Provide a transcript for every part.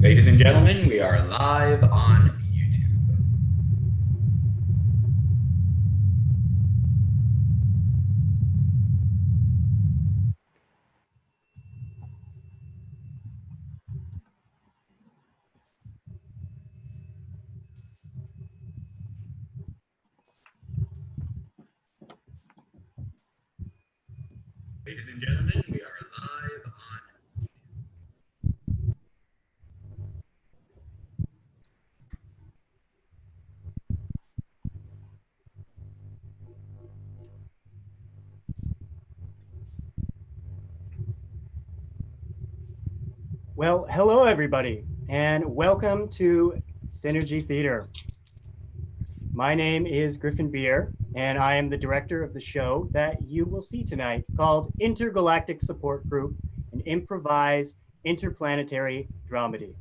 Ladies and gentlemen, we are live on YouTube. Ladies and gentlemen, we are live on. Well, hello everybody, and welcome to Synergy Theater. My name is Griffin Beer, and I am the director of the show that you will see tonight called Intergalactic Support Group, an improvised interplanetary dramedy.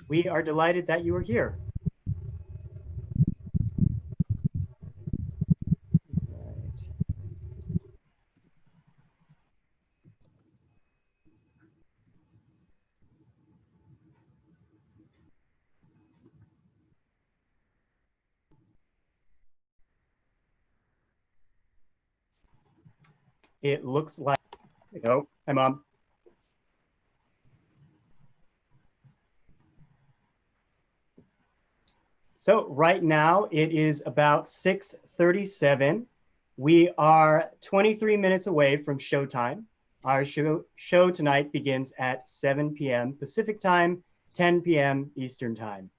We are delighted that you are here. Right. It looks like, oh, hi mom. So right now it is about 6:37. We are 23 minutes away from showtime. Our show tonight begins at 7 p.m. Pacific time, 10 p.m. Eastern time.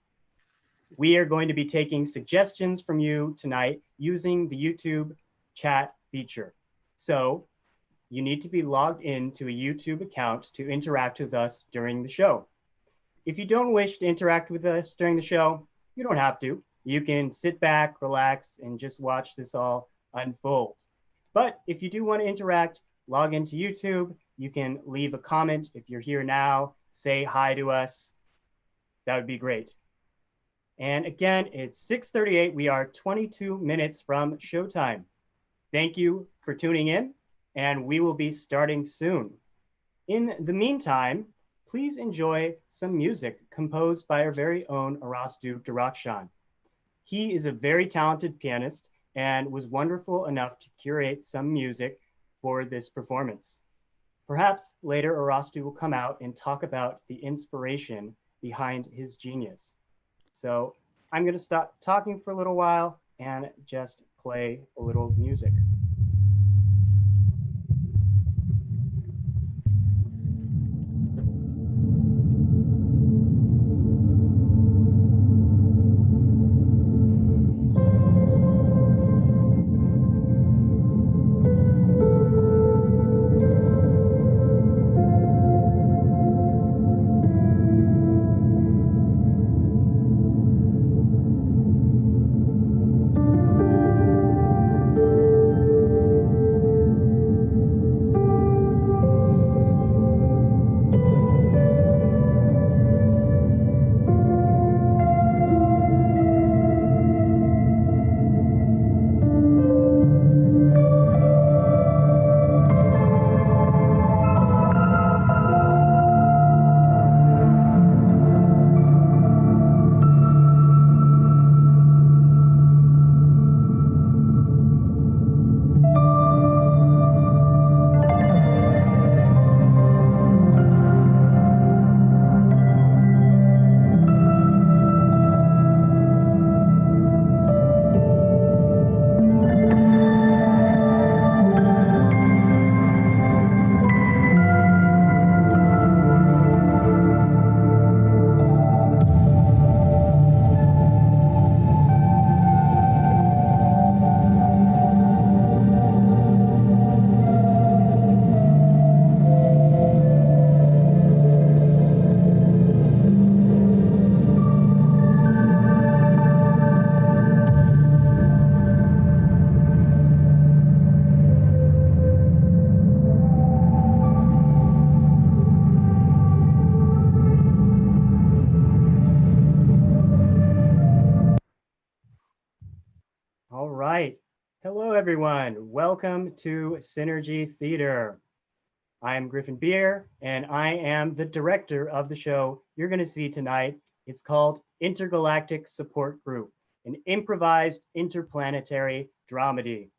We are going to be taking suggestions from you tonight using the YouTube chat feature. So you need to be logged into a YouTube account to interact with us during the show. If you don't wish to interact with us during the show, you don't have to. You can sit back, relax, and just watch this all unfold. But if you do want to interact, log into YouTube. You can leave a comment if you're here now, say hi to us. That would be great. And again, it's 6:38. We are 22 minutes from showtime. Thank you for tuning in, and we will be starting soon. In the meantime, please enjoy some music composed by our very own Arastu Durakshan. He is a very talented pianist and was wonderful enough to curate some music for this performance. Perhaps later Arastu will come out and talk about the inspiration behind his genius. So I'm going to stop talking for a little while and just play a little music. All right. Hello, everyone. Welcome to Synergy Theater. I am Griffin Beer, and I am the director of the show you're going to see tonight. It's called Intergalactic Support Group, an improvised interplanetary dramedy.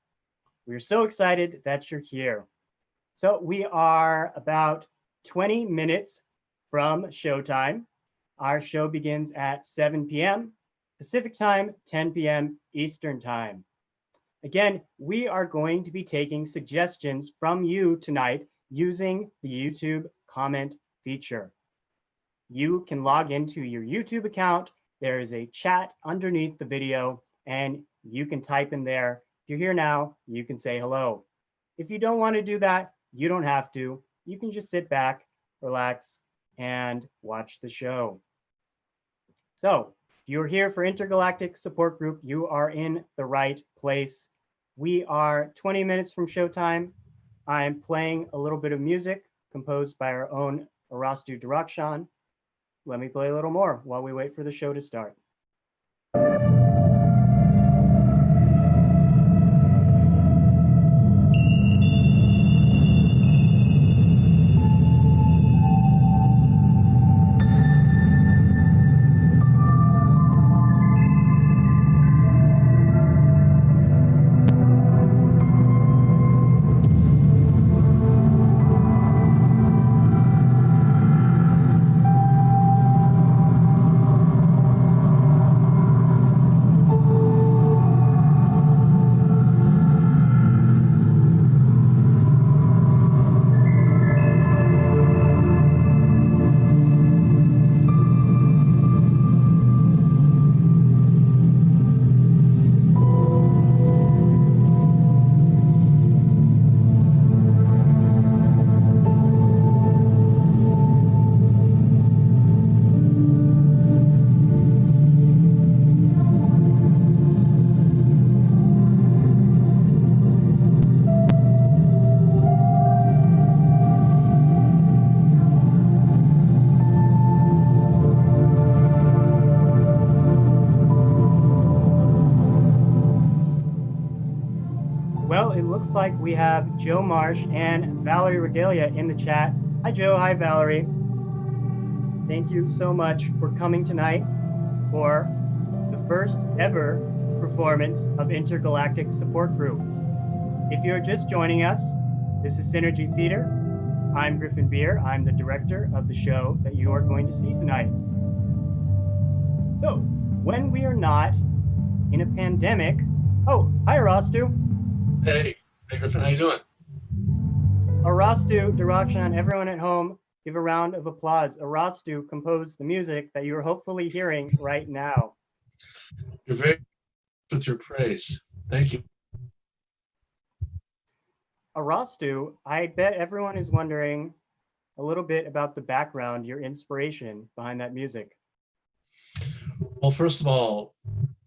We're so excited that you're here. So we are about 20 minutes from showtime. Our show begins at 7 p.m. Pacific time, 10 p.m. Eastern time. Again, we are going to be taking suggestions from you tonight using the YouTube comment feature. You can log into your YouTube account. There is a chat underneath the video, and you can type in there. If you're here now, you can say hello. If you don't want to do that, you don't have to. You can just sit back, relax, and watch the show. So, if you're here for Intergalactic Support Group, you are in the right place. We are 20 minutes from showtime. I'm playing a little bit of music composed by our own Arastu Durakshan. Let me play a little more while we wait for the show to start. Well, it looks like we have Joe Marsh and Valerie Regalia in the chat. Hi, Joe. Hi, Valerie. Thank you so much for coming tonight for the first ever performance of Intergalactic Support Group. If you're just joining us, this is Synergy Theater. I'm Griffin Beer. I'm the director of the show that you are going to see tonight. So, when we are not in a pandemic, oh, hi, Arastu. Hey Griffin, how you doing? Arastu Durakshan, everyone at home, give a round of applause. Arastu composed the music that you're hopefully hearing right now. You're very with your praise. Thank you. Arastu, I bet everyone is wondering a little bit about the background, your inspiration behind that music. Well, first of all,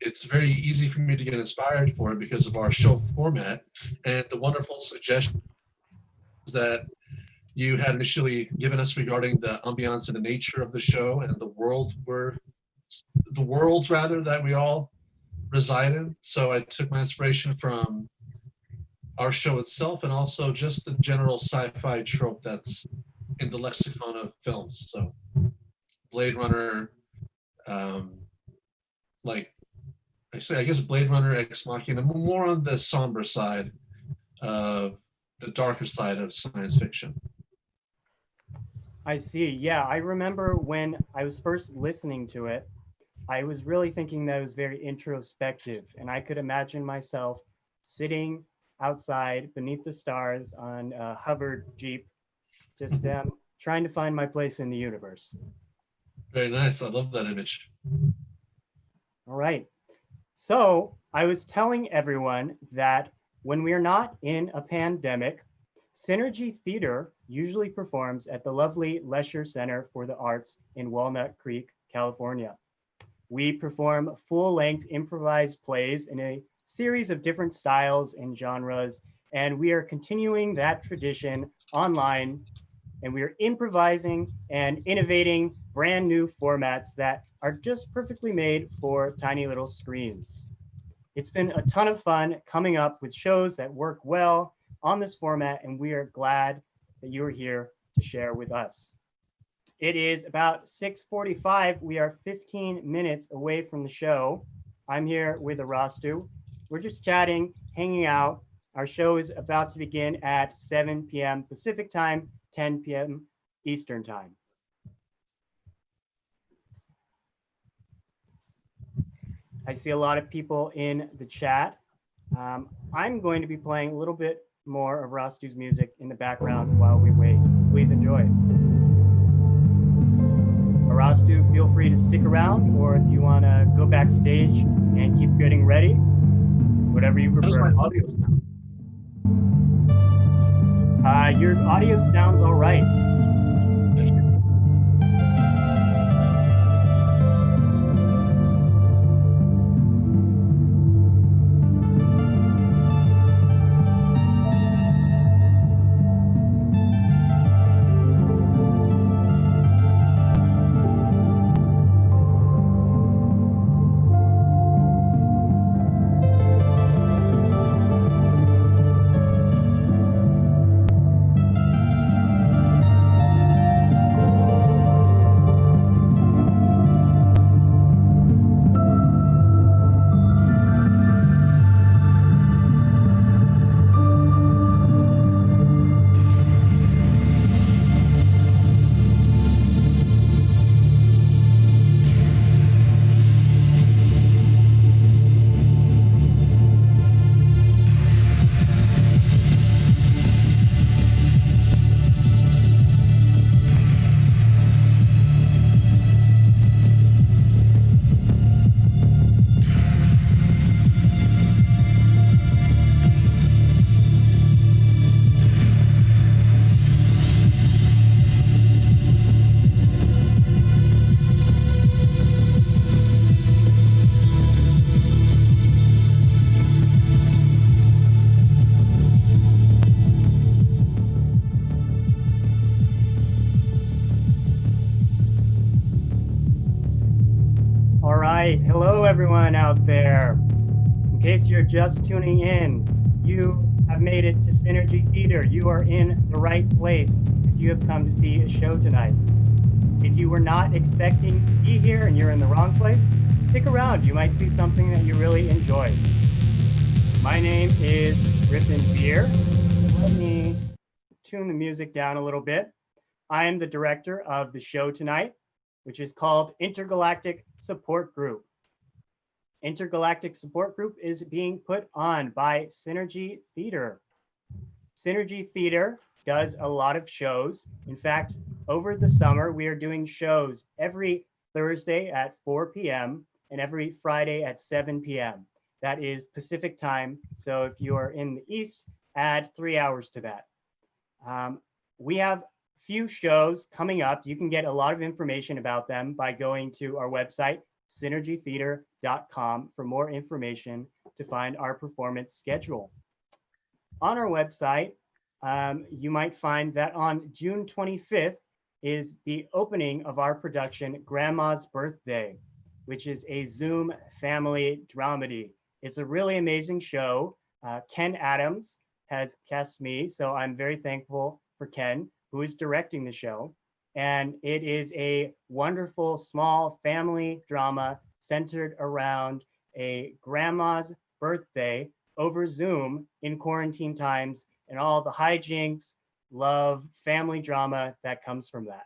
it's very easy for me to get inspired for it because of our show format and the wonderful suggestions that you had initially given us regarding the ambiance and the nature of the show and the worlds rather that we all reside in. So I took my inspiration from our show itself and also just the general sci-fi trope that's in the lexicon of films. So Blade Runner, I guess Blade Runner, Ex Machina, more on the somber side of the darker side of science fiction. I see. Yeah, I remember when I was first listening to it, I was really thinking that it was very introspective, and I could imagine myself sitting outside beneath the stars on a hovered Jeep, just trying to find my place in the universe. Very nice. I love that image. All right. So I was telling everyone that when we are not in a pandemic, Synergy Theater usually performs at the lovely Leisure Center for the Arts in Walnut Creek, California. We perform full-length improvised plays in a series of different styles and genres, and we are continuing that tradition online, and we are improvising and innovating brand new formats that are just perfectly made for tiny little screens. It's been a ton of fun coming up with shows that work well on this format, and we are glad that you are here to share with us. It is about 6:45. We are 15 minutes away from the show. I'm here with Arastu. We're just chatting, hanging out. Our show is about to begin at 7 p.m. Pacific time, 10 p.m. Eastern time. I see a lot of people in the chat. I'm going to be playing a little bit more of Arastu's music in the background while we wait, so please enjoy. Arastu, feel free to stick around, or if you want to go backstage and keep getting ready, whatever you How does prefer. my audio sound? Your audio sounds all right. Thank you. All right. Hello, everyone out there. In case you're just tuning in, you have made it to Synergy Theater. You are in the right place if you have come to see a show tonight. If you were not expecting to be here and you're in the wrong place, stick around. You might see something that you really enjoy. My name is Griffin Beer. Let me tune the music down a little bit. I am the director of the show tonight, which is called Intergalactic Support Group. Intergalactic Support Group is being put on by Synergy Theater. Synergy Theater does a lot of shows. In fact, over the summer, we are doing shows every Thursday at 4 p.m. and every Friday at 7 p.m. That is Pacific time. So if you are in the East, add 3 hours to that. We have few shows coming up. You can get a lot of information about them by going to our website, synergytheater.com, for more information to find our performance schedule. On our website, you might find that on June 25th is the opening of our production, Grandma's Birthday, which is a Zoom family dramedy. It's a really amazing show. Ken Adams has cast me, so I'm very thankful for Ken, who is directing the show. And it is a wonderful small family drama centered around a grandma's birthday over Zoom in quarantine times and all the hijinks, love, family drama that comes from that.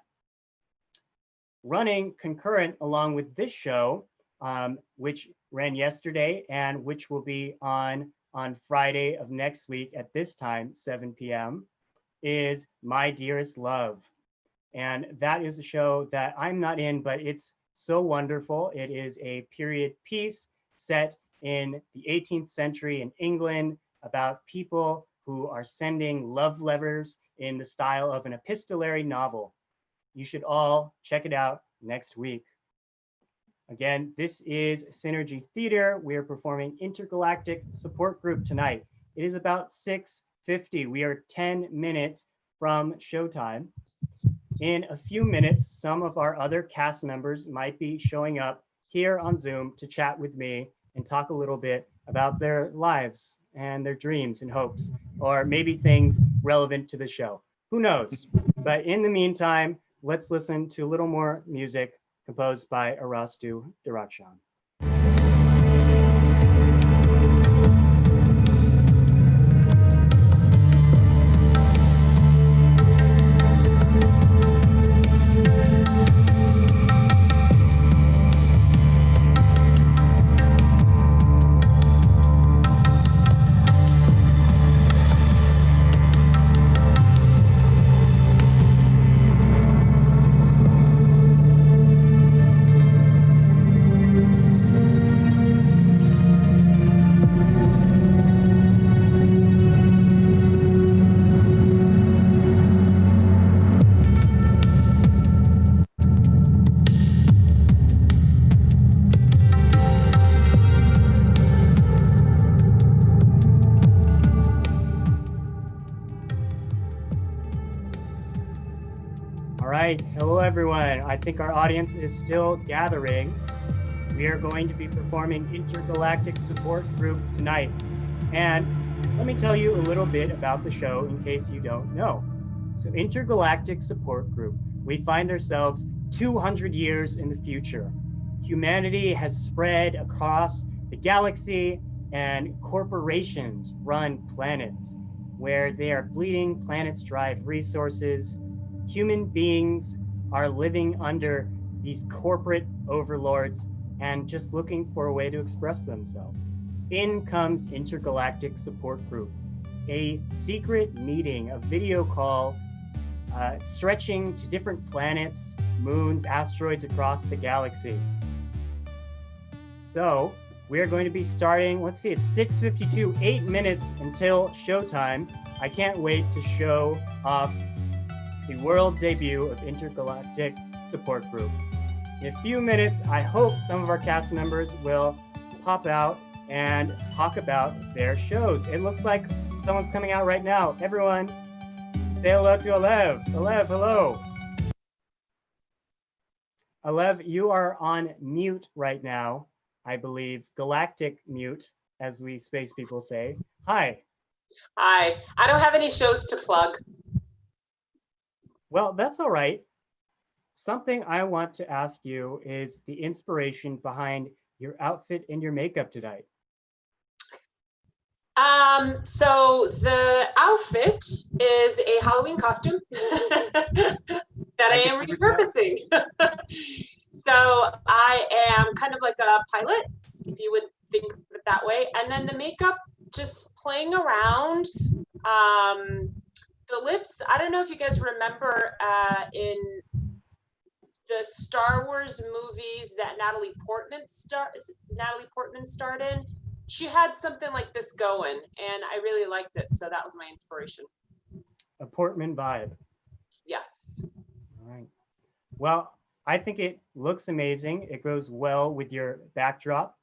Running concurrent along with this show, which ran yesterday and which will be on Friday of next week at this time, 7 p.m., is My Dearest Love. And that is a show that I'm not in, but it's so wonderful. It is a period piece set in the 18th century in England about people who are sending love letters in the style of an epistolary novel. You should all check it out next week. Again, this is Synergy Theater. We are performing Intergalactic Support Group tonight. It is about 6:50. We are 10 minutes from showtime. In a few minutes, some of our other cast members might be showing up here on Zoom to chat with me and talk a little bit about their lives and their dreams and hopes, or maybe things relevant to the show. Who knows? But in the meantime, let's listen to a little more music composed by Arastu Dirakshan. Hello, everyone. I think our audience is still gathering. We are going to be performing Intergalactic Support Group tonight. And let me tell you a little bit about the show in case you don't know. So Intergalactic Support Group, we find ourselves 200 years in the future. Humanity has spread across the galaxy and corporations run planets where they are bleeding planets drive resources. Human beings are living under these corporate overlords and just looking for a way to express themselves. In comes Intergalactic Support Group, a secret meeting, a video call stretching to different planets, moons, asteroids across the galaxy. So we're going to be starting, let's see, it's 6:52, 8 minutes until showtime. I can't wait to show off the world debut of Intergalactic Support Group. In a few minutes, I hope some of our cast members will pop out and talk about their shows. It looks like someone's coming out right now. Everyone, say hello to Alev. Alev, hello. Alev, you are on mute right now, I believe. Galactic mute, as we space people say. Hi. Hi. I don't have any shows to plug. Well, that's all right. Something I want to ask you is the inspiration behind your outfit and your makeup tonight. So the outfit is a Halloween costume that I am repurposing. So I am kind of like a pilot, if you would think of it that way. And then the makeup, just playing around. The lips, I don't know if you guys remember in the Star Wars movies that Natalie Portman starred in, she had something like this going, and I really liked it, so that was my inspiration. A Portman vibe. Yes. All right. Well, I think it looks amazing. It goes well with your backdrop.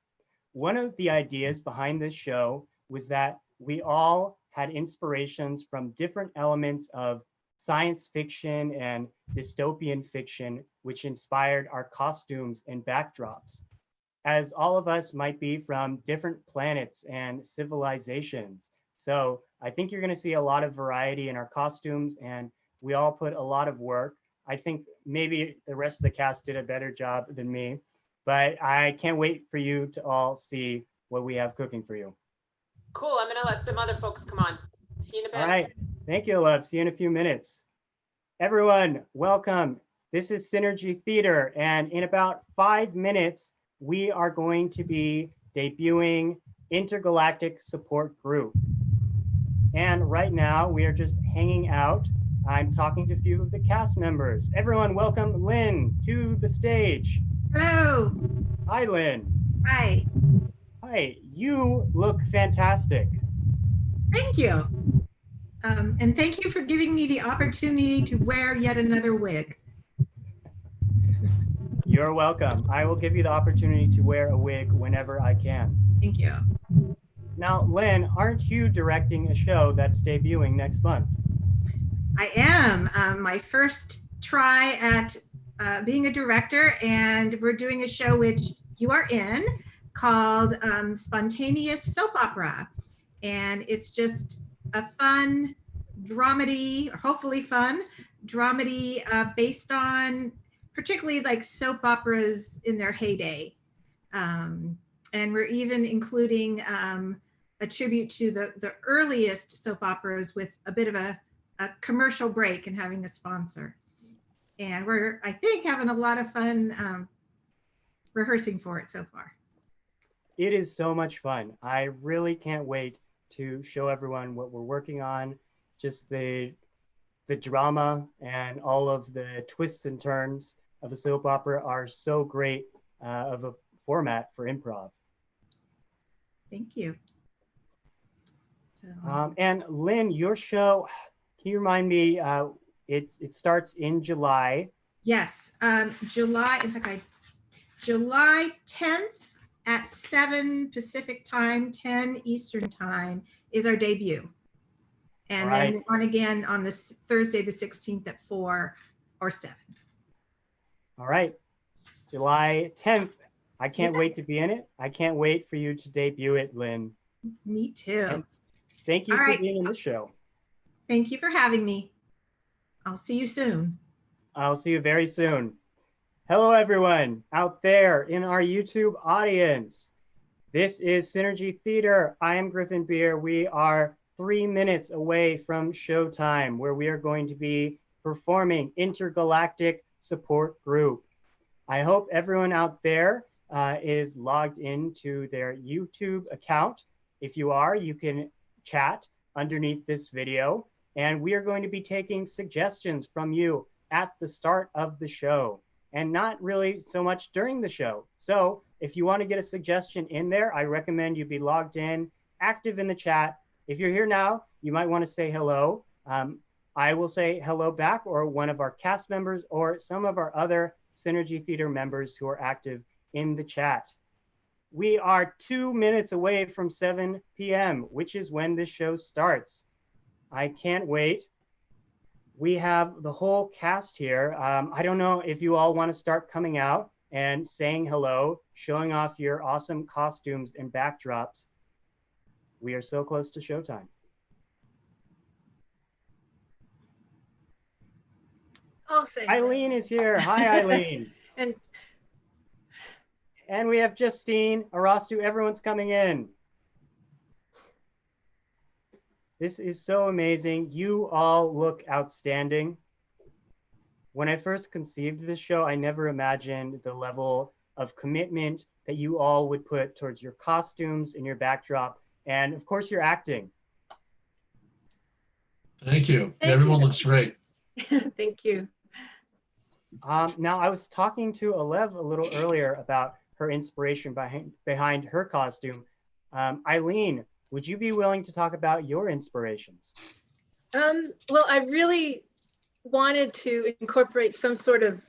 One of the ideas behind this show was that we all had inspirations from different elements of science fiction and dystopian fiction, which inspired our costumes and backdrops, as all of us might be from different planets and civilizations. So I think you're going to see a lot of variety in our costumes, and we all put a lot of work. I think maybe the rest of the cast did a better job than me, but I can't wait for you to all see what we have cooking for you. Cool. I'm going to let some other folks come on. See you in a bit. All right. Thank you, Love. See you in a few minutes. Everyone, welcome. This is Synergy Theater, and in about 5 minutes, we are going to be debuting Intergalactic Support Group. And right now, we are just hanging out. I'm talking to a few of the cast members. Everyone, welcome Lynn to the stage. Hello. Hi, Lynn. Hi. Hi, you look fantastic. Thank you. And thank you for giving me the opportunity to wear yet another wig. You're welcome. I will give you the opportunity to wear a wig whenever I can. Thank you. Now, Lynn, aren't you directing a show that's debuting next month? I am. My first try at being a director, and we're doing a show which you are in called Spontaneous Soap Opera. And it's just a fun dramedy, or hopefully fun dramedy, based on particularly like soap operas in their heyday. And we're even including a tribute to the earliest soap operas with a bit of a commercial break and having a sponsor. And we're, I think, having a lot of fun rehearsing for it so far. It is so much fun. I really can't wait to show everyone what we're working on. Just the drama and all of the twists and turns of a soap opera are so great of a format for improv. Thank you. So, And Lynn, your show, can you remind me, it starts in July. yes, July, in fact, July 10th at 7 Pacific time, 10 Eastern time is our debut. And Right. then on again on this Thursday, the 16th at 4 or 7. All right, July 10th. I can't wait to be in it. I can't wait for you to debut it, Lynn. Me too. And thank you All for right. being in the show. Thank you for having me. I'll see you soon. I'll see you very soon. Hello, everyone out there in our YouTube audience. This is Synergy Theater. I am Griffin Beer. We are 3 minutes away from showtime, where we are going to be performing Intergalactic Support Group. I hope everyone out there is logged into their YouTube account. If you are, you can chat underneath this video, and we are going to be taking suggestions from you at the start of the show, and not really so much during the show. So if you want to get a suggestion in there, I recommend you be logged in, active in the chat. If you're here now, you might want to say hello. I will say hello back, or one of our cast members, or some of our other Synergy Theater members who are active in the chat. We are 2 minutes away from 7 p.m., which is when this show starts. I can't wait. We have the whole cast here. I don't know if you all want to start coming out and saying hello, showing off your awesome costumes and backdrops. We are so close to showtime. I'll say. Eileen is here. Hi, Eileen. And we have Justine, Arastu, everyone's coming in. This is so amazing. You all look outstanding. When I first conceived this show, I never imagined the level of commitment that you all would put towards your costumes and your backdrop, and of course your acting. Thank you. Thank Everyone you. looks great. Thank you. Now, I was talking to Alev a little earlier about her inspiration behind her costume. Eileen, would you be willing to talk about your inspirations? Well, I really wanted to incorporate some sort of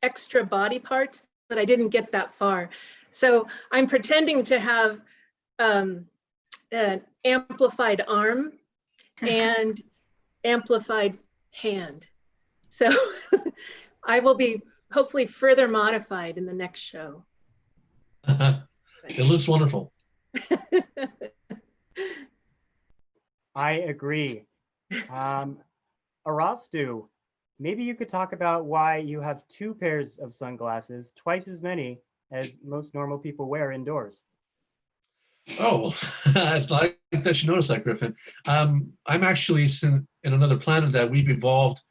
extra body parts, but I didn't get that far. So I'm pretending to have an amplified arm and amplified hand. So I will be hopefully further modified in the next show. It looks wonderful. I agree. Arastu, maybe you could talk about why you have 2 pairs of sunglasses, twice as many as most normal people wear indoors. Oh, I like that you noticed that, Griffin. I'm actually in another planet that we've evolved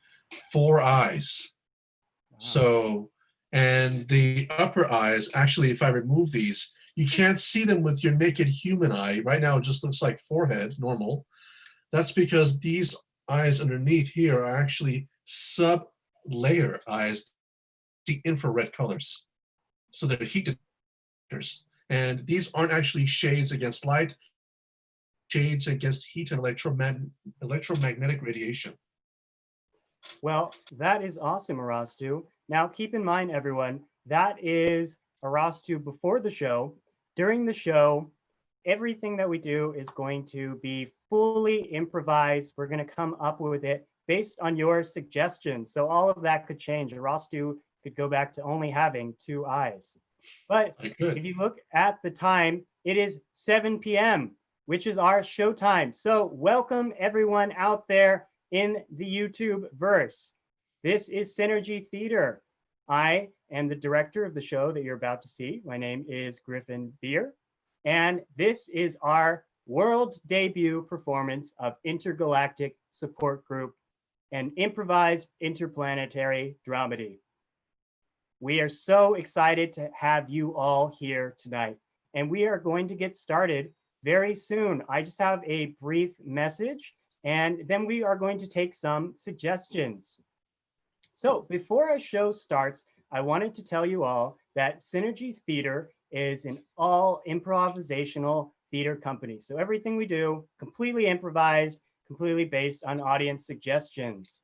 4 eyes. Wow. So, and the upper eyes, actually, if I remove these, you can't see them with your naked human eye. Right now, it just looks like forehead, normal. That's because these eyes underneath here are actually sub-layer eyes, the infrared colors. So they're heat detectors. And these aren't actually shades against light, shades against heat and electromagnetic radiation. Well, that is awesome, Arastu. Now, keep in mind, everyone, that is Arastu before the show. During the show, everything that we do is going to be fully improvised. We're going to come up with it based on your suggestions. So all of that could change. Arastu could go back to only having 2 eyes. But if you look at the time, it is 7 p.m. which is our showtime. So welcome everyone out there in the YouTube verse. This is Synergy Theater. I am the director of the show that you're about to see. My name is Griffin Beer, and this is our world debut performance of Intergalactic Support Group, an improvised interplanetary dramedy. We are so excited to have you all here tonight, and we are going to get started very soon. I just have a brief message, and then we are going to take some suggestions. So before our show starts, I wanted to tell you all that Synergy Theater is an all improvisational theater company. So everything we do, completely improvised, completely based on audience suggestions.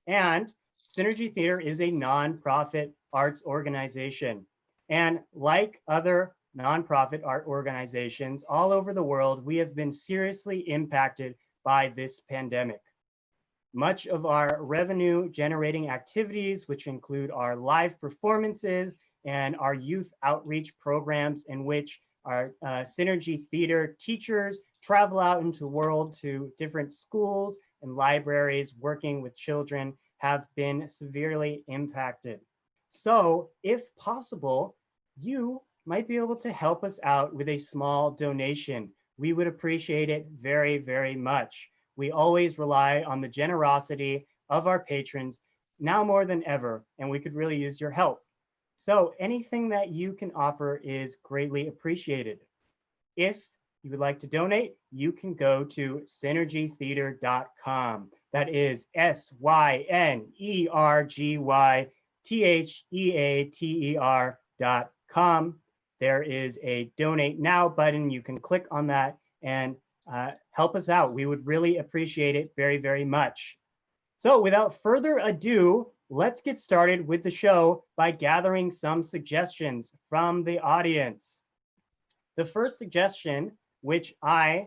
And Synergy Theater is a nonprofit arts organization. And like other nonprofit art organizations all over the world, we have been seriously impacted by this pandemic. Much of our revenue generating activities, which include our live performances and our youth outreach programs in which our Synergy Theater teachers travel out into the world to different schools and libraries working with children, have been severely impacted. So if possible, you might be able to help us out with a small donation. We would appreciate it very, very much. We always rely on the generosity of our patrons now more than ever, and we could really use your help. So anything that you can offer is greatly appreciated. If you would like to donate, you can go to synergytheater.com. That is synergytheater.com. There is a donate now button. You can click on that and help us out. We would really appreciate it very, very much. So without further ado, let's get started with the show by gathering some suggestions from the audience. The first suggestion, which I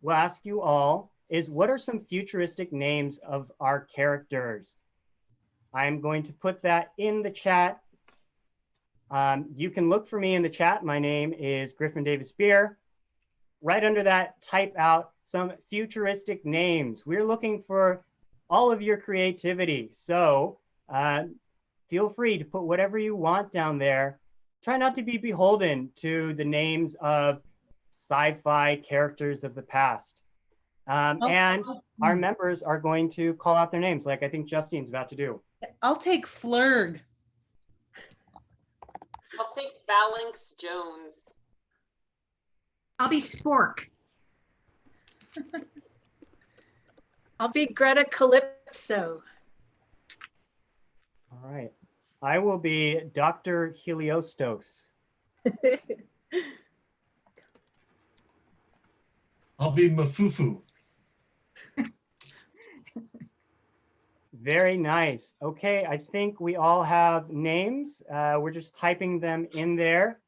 will ask you all, is what are some futuristic names of our characters? I'm going to put that in the chat. You can look for me in the chat. My name is Griffin Davis Beer. Right under that, type out some futuristic names. We're looking for all of your creativity. So feel free to put whatever you want down there. Try not to be beholden to the names of sci-fi characters of the past. And our members are going to call out their names, like I think Justine's about to do. I'll take Flurg. I'll take Phalanx Jones. I'll be Spork. I'll be Greta Calypso. All right. I will be Dr. Heliostos. I'll be Mafufu. Very nice. Okay, I think we all have names. We're just typing them in there.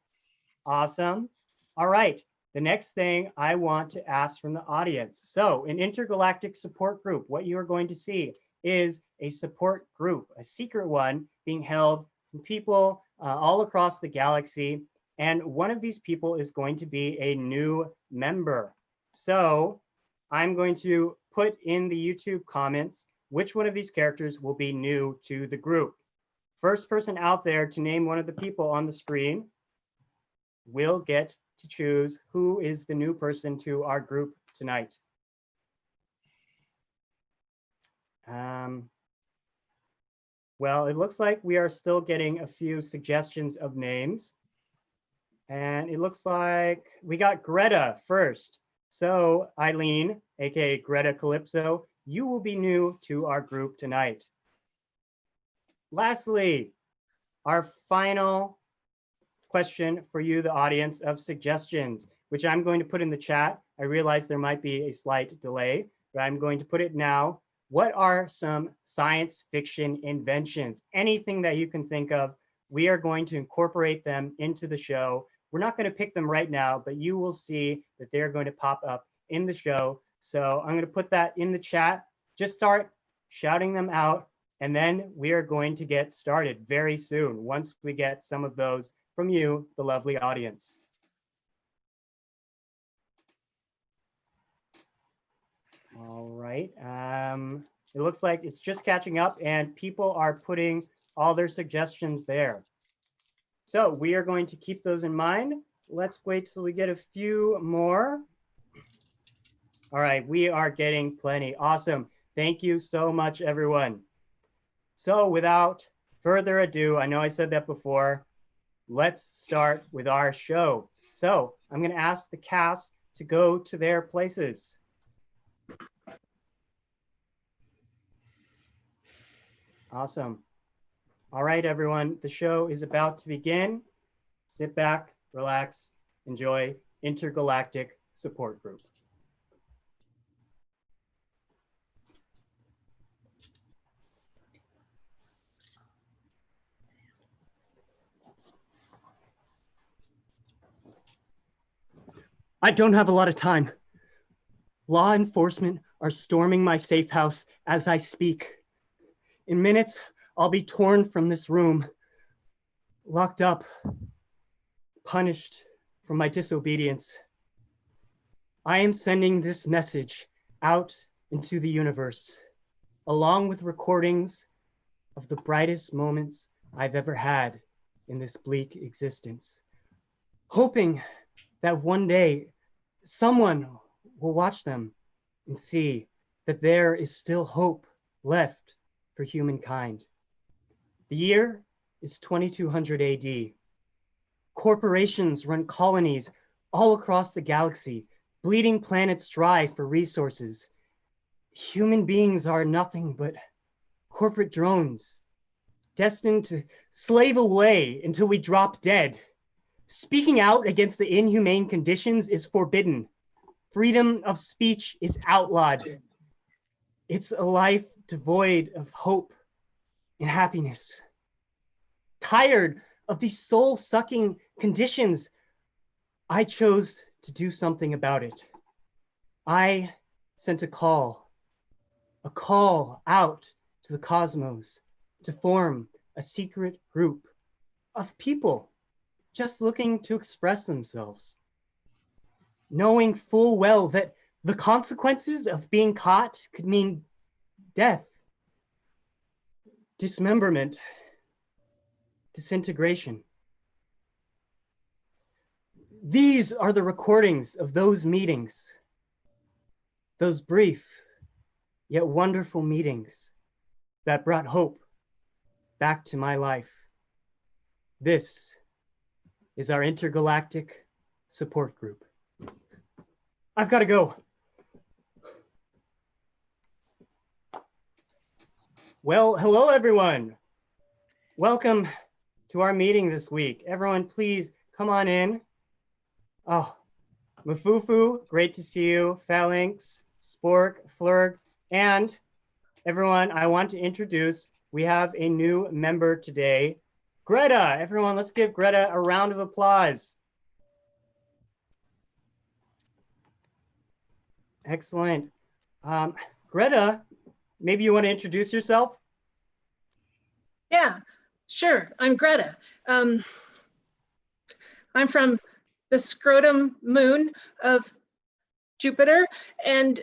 Awesome. All right. The next thing I want to ask from the audience. So an intergalactic support group, what you are going to see is a support group, a secret one being held from people all across the galaxy. And one of these people is going to be a new member. So I'm going to put in the YouTube comments which one of these characters will be new to the group. First person out there to name one of the people on the screen will get to choose who is the new person to our group tonight. Well, it looks like we are still getting a few suggestions of names. And it looks like we got Greta first. So Eileen, aka Greta Calypso, you will be new to our group tonight. Lastly, our final question for you, the audience, of suggestions, which I'm going to put in the chat. I realize there might be a slight delay, but I'm going to put it now. What are some science fiction inventions? Anything that you can think of, we are going to incorporate them into the show. We're not going to pick them right now, but you will see that they're going to pop up in the show. So I'm going to put that in the chat. Just start shouting them out, and then we are going to get started very soon once we get some of those from you, the lovely audience. All right. It looks like it's just catching up and people are putting all their suggestions there. So we are going to keep those in mind. Let's wait till we get a few more. All right, we are getting plenty. Awesome. Thank you so much, everyone. So without further ado, I know I said that before, let's start with our show. So I'm going to ask the cast to go to their places. Awesome. All right, everyone, the show is about to begin. Sit back, relax, enjoy Intergalactic Support Group. I don't have a lot of time. Law enforcement are storming my safe house as I speak. In minutes, I'll be torn from this room, locked up, punished for my disobedience. I am sending this message out into the universe, along with recordings of the brightest moments I've ever had in this bleak existence, hoping that one day someone will watch them and see that there is still hope left for humankind. The year is 2200 AD. Corporations run colonies all across the galaxy, bleeding planets dry for resources. Human beings are nothing but corporate drones, destined to slave away until we drop dead. Speaking out against the inhumane conditions is forbidden. Freedom of speech is outlawed. It's a life devoid of hope and happiness. Tired of these soul-sucking conditions, I chose to do something about it. I sent a call out to the cosmos to form a secret group of people just looking to express themselves, knowing full well that the consequences of being caught could mean death, dismemberment, disintegration. These are the recordings of those meetings, those brief yet wonderful meetings that brought hope back to my life. This is our Intergalactic Support Group. I've got to go. Well, hello, everyone. Welcome to our meeting this week. Everyone, please come on in. Oh, Mafufu, great to see you. Phalanx, Spork, Flurg, and everyone, I want to introduce, we have a new member today, Greta. Everyone, let's give Greta a round of applause. Excellent. Greta, maybe you want to introduce yourself? Yeah, sure. I'm Greta. I'm from the scrotum moon of Jupiter, and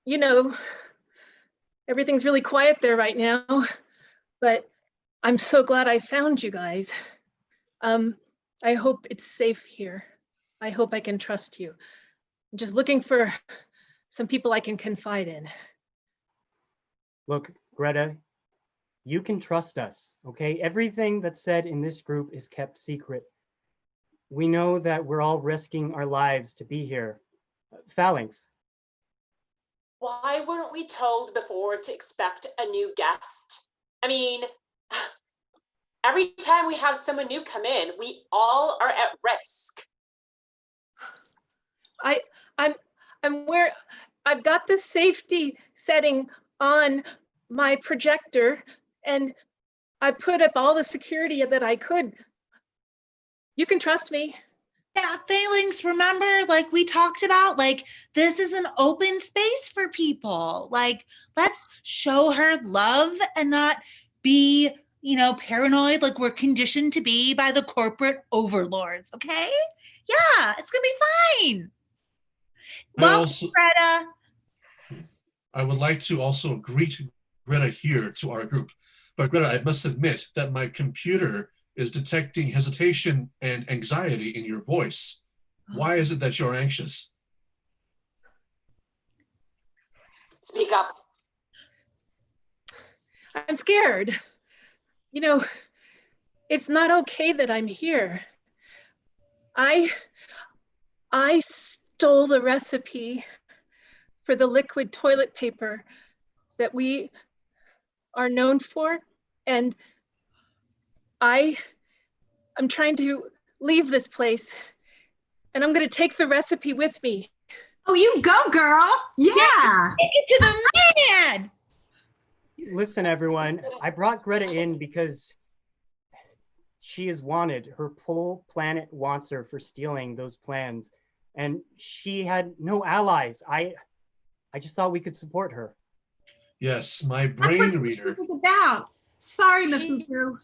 you know, everything's really quiet there right now, but I'm so glad I found you guys. I hope it's safe here. I hope I can trust you. I'm just looking for some people I can confide in. Look, Greta, you can trust us, okay? Everything that's said in this group is kept secret. We know that we're all risking our lives to be here. Phalanx. Why weren't we told before to expect a new guest? I mean, every time we have someone new come in, we all are at risk. I'm where I've got the safety setting on my projector, and I put up all the security that I could. You can trust me. Yeah, Phalanx, remember, like we talked about, like this is an open space for people. Like, let's show her love and not be, paranoid like we're conditioned to be by the corporate overlords, okay? Yeah, it's gonna be fine. I Welcome, also- Greta. I would like to also greet Greta here to our group. But Greta, I must admit that my computer is detecting hesitation and anxiety in your voice. Why is it that you're anxious? Speak up. I'm scared. You know, it's not okay that I'm here. I stole the recipe for the liquid toilet paper that we are known for, and I'm trying to leave this place, and I'm going to take the recipe with me. Oh, you go, girl. Yeah. Take it to the man. Listen, everyone, I brought Greta in because she is wanted. Her whole planet wants her for stealing those plans, and she had no allies. I just thought we could support her. Yes, my That's brain what reader. it was about. Sorry, Mafufu.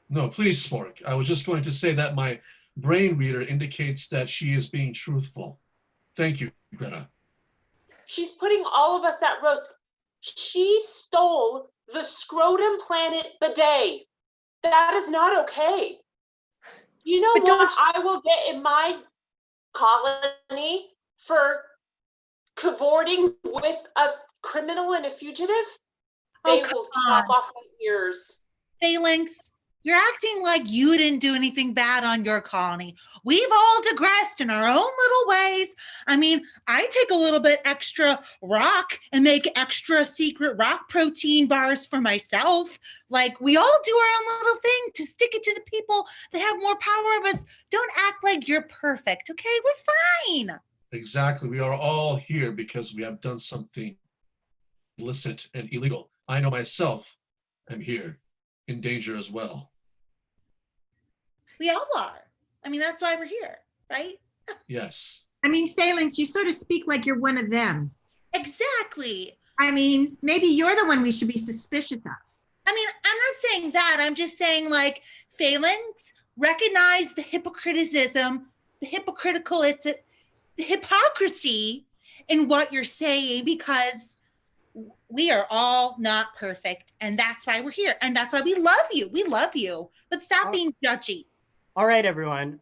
No, please, Spork. I was just going to say that my brain reader indicates that she is being truthful. Thank you, Greta. She's putting all of us at risk. She stole the scrotum planet bidet. That is not okay. You know But what I will get in my colony for cavorting with a criminal and a fugitive? They will chop off my ears. Phalanx, you're acting like you didn't do anything bad on your colony. We've all digressed in our own little ways. I mean, I take a little bit extra rock and make extra secret rock protein bars for myself. Like, we all do our own little thing to stick it to the people that have more power of us. Don't act like you're perfect, okay? We're fine. Exactly. We are all here because we have done something illicit and illegal. I know myself am here in danger as well. We all are. I mean, that's why we're here, right? Yes. I mean, Phalanx, you sort of speak like you're one of them. Exactly. I mean, maybe you're the one we should be suspicious of. I mean, I'm not saying that. I'm just saying, like, Phalanx, recognize the hypocriticism, the hypocrisy in what you're saying, because we are all not perfect, and that's why we're here, and that's why we love you. We love you, but stop being judgy. All right, everyone.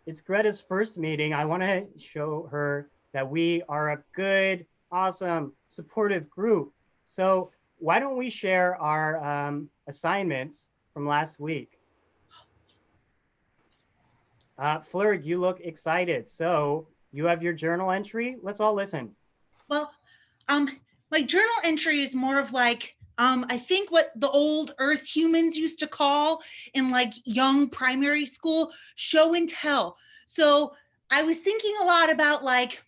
It's Greta's first meeting. I want to show her that we are a good, awesome, supportive group. So why don't we share our assignments from last week? Fleur, you look excited. So you have your journal entry. Let's all listen. Well, my journal entry is more of like, I think what the old Earth humans used to call in like young primary school, show and tell. So I was thinking a lot about, like,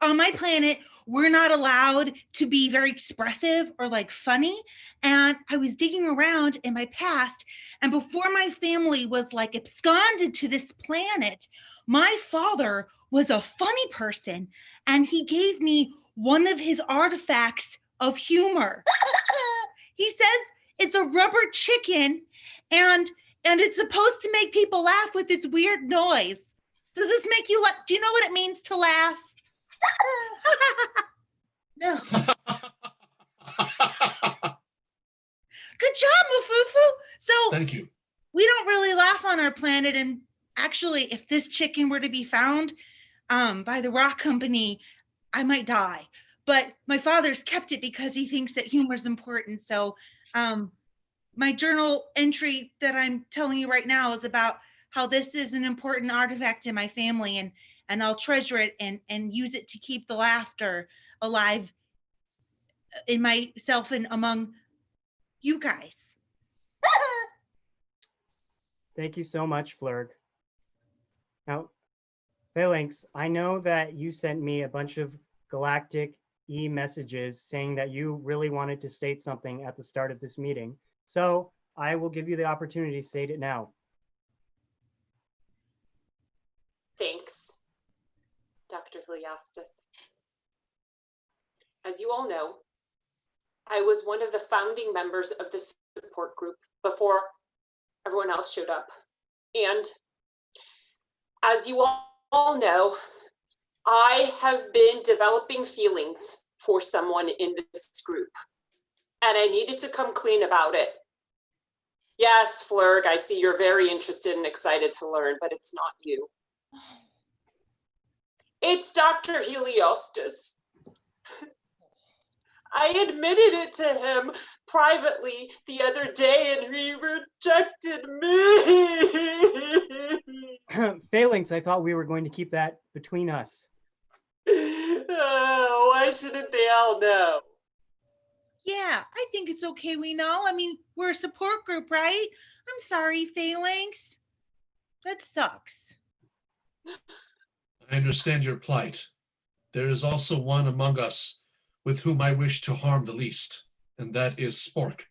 on my planet, we're not allowed to be very expressive or like funny. And I was digging around in my past, and before my family was like absconded to this planet, my father was a funny person, and he gave me one of his artifacts of humor. He says it's a rubber chicken, and it's supposed to make people laugh with its weird noise. Does this make you laugh? Do you know what it means to laugh? No. Good job, Mafufu. So Thank you. we don't really laugh on our planet, and actually, if this chicken were to be found by the rock company, I might die. But my father's kept it because he thinks that humor is important. So my journal entry that I'm telling you right now is about how this is an important artifact in my family, and I'll treasure it and use it to keep the laughter alive in myself and among you guys. Thank you so much, Flurg. Now, Phalanx, I know that you sent me a bunch of galactic e-messages saying that you really wanted to state something at the start of this meeting. So I will give you the opportunity to state it now. Thanks, Dr. Heliostis. As you all know, I was one of the founding members of the support group before everyone else showed up. And as you all know, I have been developing feelings for someone in this group. And I needed to come clean about it. Yes, Flurg, I see you're very interested and excited to learn, but it's not you. It's Dr. Heliostus. I admitted it to him privately the other day and he rejected me. Phalanx, I thought we were going to keep that between us. Why shouldn't they all know? Yeah, I think it's okay we know. I mean, we're a support group, right? I'm sorry, Phalanx. That sucks. I understand your plight. There is also one among us with whom I wish to harm the least, and that is Spork.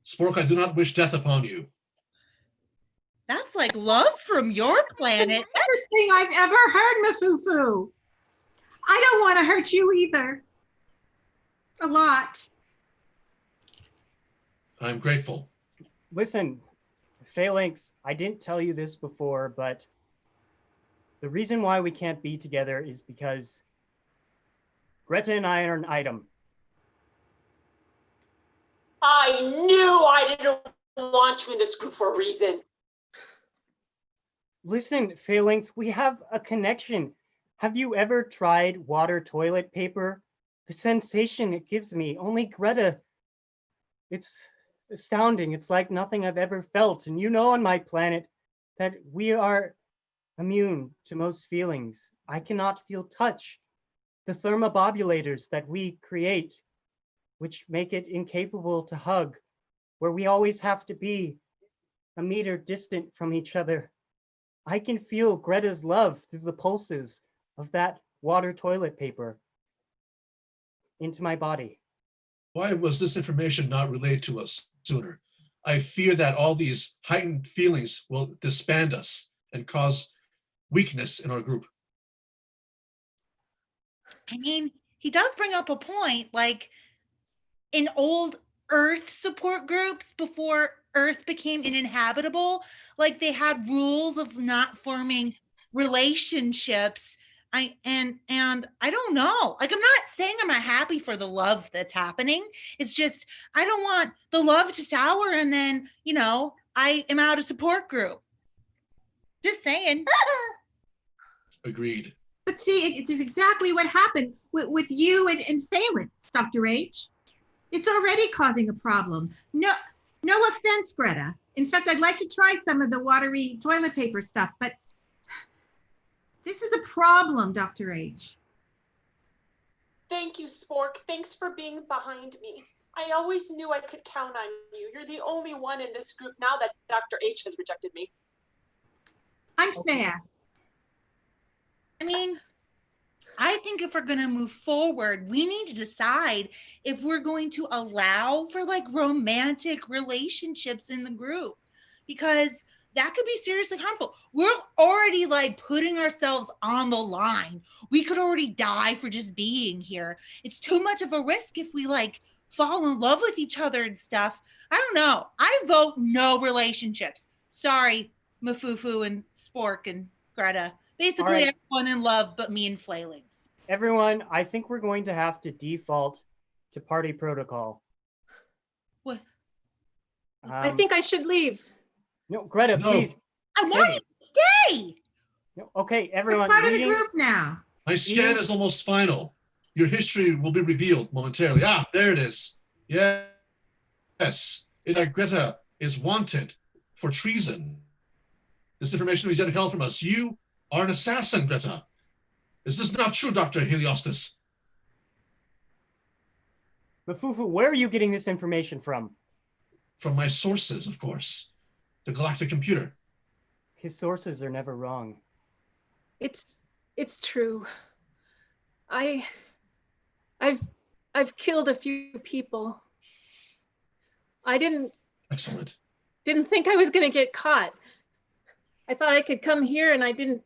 Spork, I do not wish death upon you. That's like love from your planet. First thing I've ever heard, Mafufu. I don't want to hurt you either. A lot. I'm grateful. Listen, Phalanx, I didn't tell you this before, but the reason why we can't be together is because Greta and I are an item. I knew I didn't want you in this group for a reason. Listen, Phalanx, we have a connection. Have you ever tried water toilet paper? The sensation it gives me, only Greta. It's astounding. It's like nothing I've ever felt. And you know on my planet that we are immune to most feelings. I cannot feel touch. The thermobobulators that we create, which make it incapable to hug, where we always have to be a meter distant from each other. I can feel Greta's love through the pulses of that water toilet paper into my body. Why was this information not relayed to us sooner? I fear that all these heightened feelings will disband us and cause weakness in our group. I mean, he does bring up a point, like in old Earth support groups before Earth became uninhabitable, like they had rules of not forming relationships. And I don't know. Like, I'm not saying I'm not happy for the love that's happening. It's just I don't want the love to sour and then, you know, I am out of support group. Just saying. Agreed. But see, it is exactly what happened with you and Phalanx, Dr. H. It's already causing a problem. No offense, Greta. In fact, I'd like to try some of the watery toilet paper stuff, but this is a problem, Dr. H. Thank you, Spork. Thanks for being behind me. I always knew I could count on you. You're the only one in this group now that Dr. H has rejected me. I'm fair. I mean, I think if we're going to move forward, we need to decide if we're going to allow for like romantic relationships in the group, because that could be seriously harmful. We're already like putting ourselves on the line. We could already die for just being here. It's too much of a risk if we like fall in love with each other and stuff. I don't know. I vote no relationships. Sorry, Mafufu and Spork and Greta. Basically, right. Everyone in love but me and Flailings. Everyone, I think we're going to have to default to party protocol. What? I think I should leave. No, Greta, No. please. I want you to stay. No, okay, We're everyone. part of the meeting- group now. My scan is almost final. Your history will be revealed momentarily. Ah, there it is. Yes. Greta is wanted for treason. This information was yet held from us. You are an assassin, Greta. Is this not true, Dr. Heliostus? Mafufu, where are you getting this information from? From my sources, of course. The Galactic computer. His sources are never wrong. It's true. I've killed a few people. I didn't Excellent. think I was going to get caught. I thought I could come here and I didn't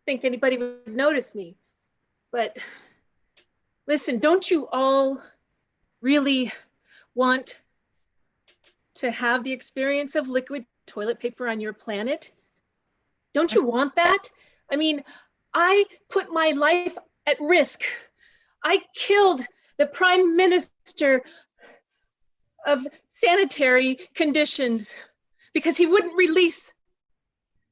think anybody would notice me. But listen, don't you all really want to have the experience of liquid toilet paper on your planet? Don't you want that? I mean, I put my life at risk. I killed the Prime Minister of Sanitary Conditions because he wouldn't release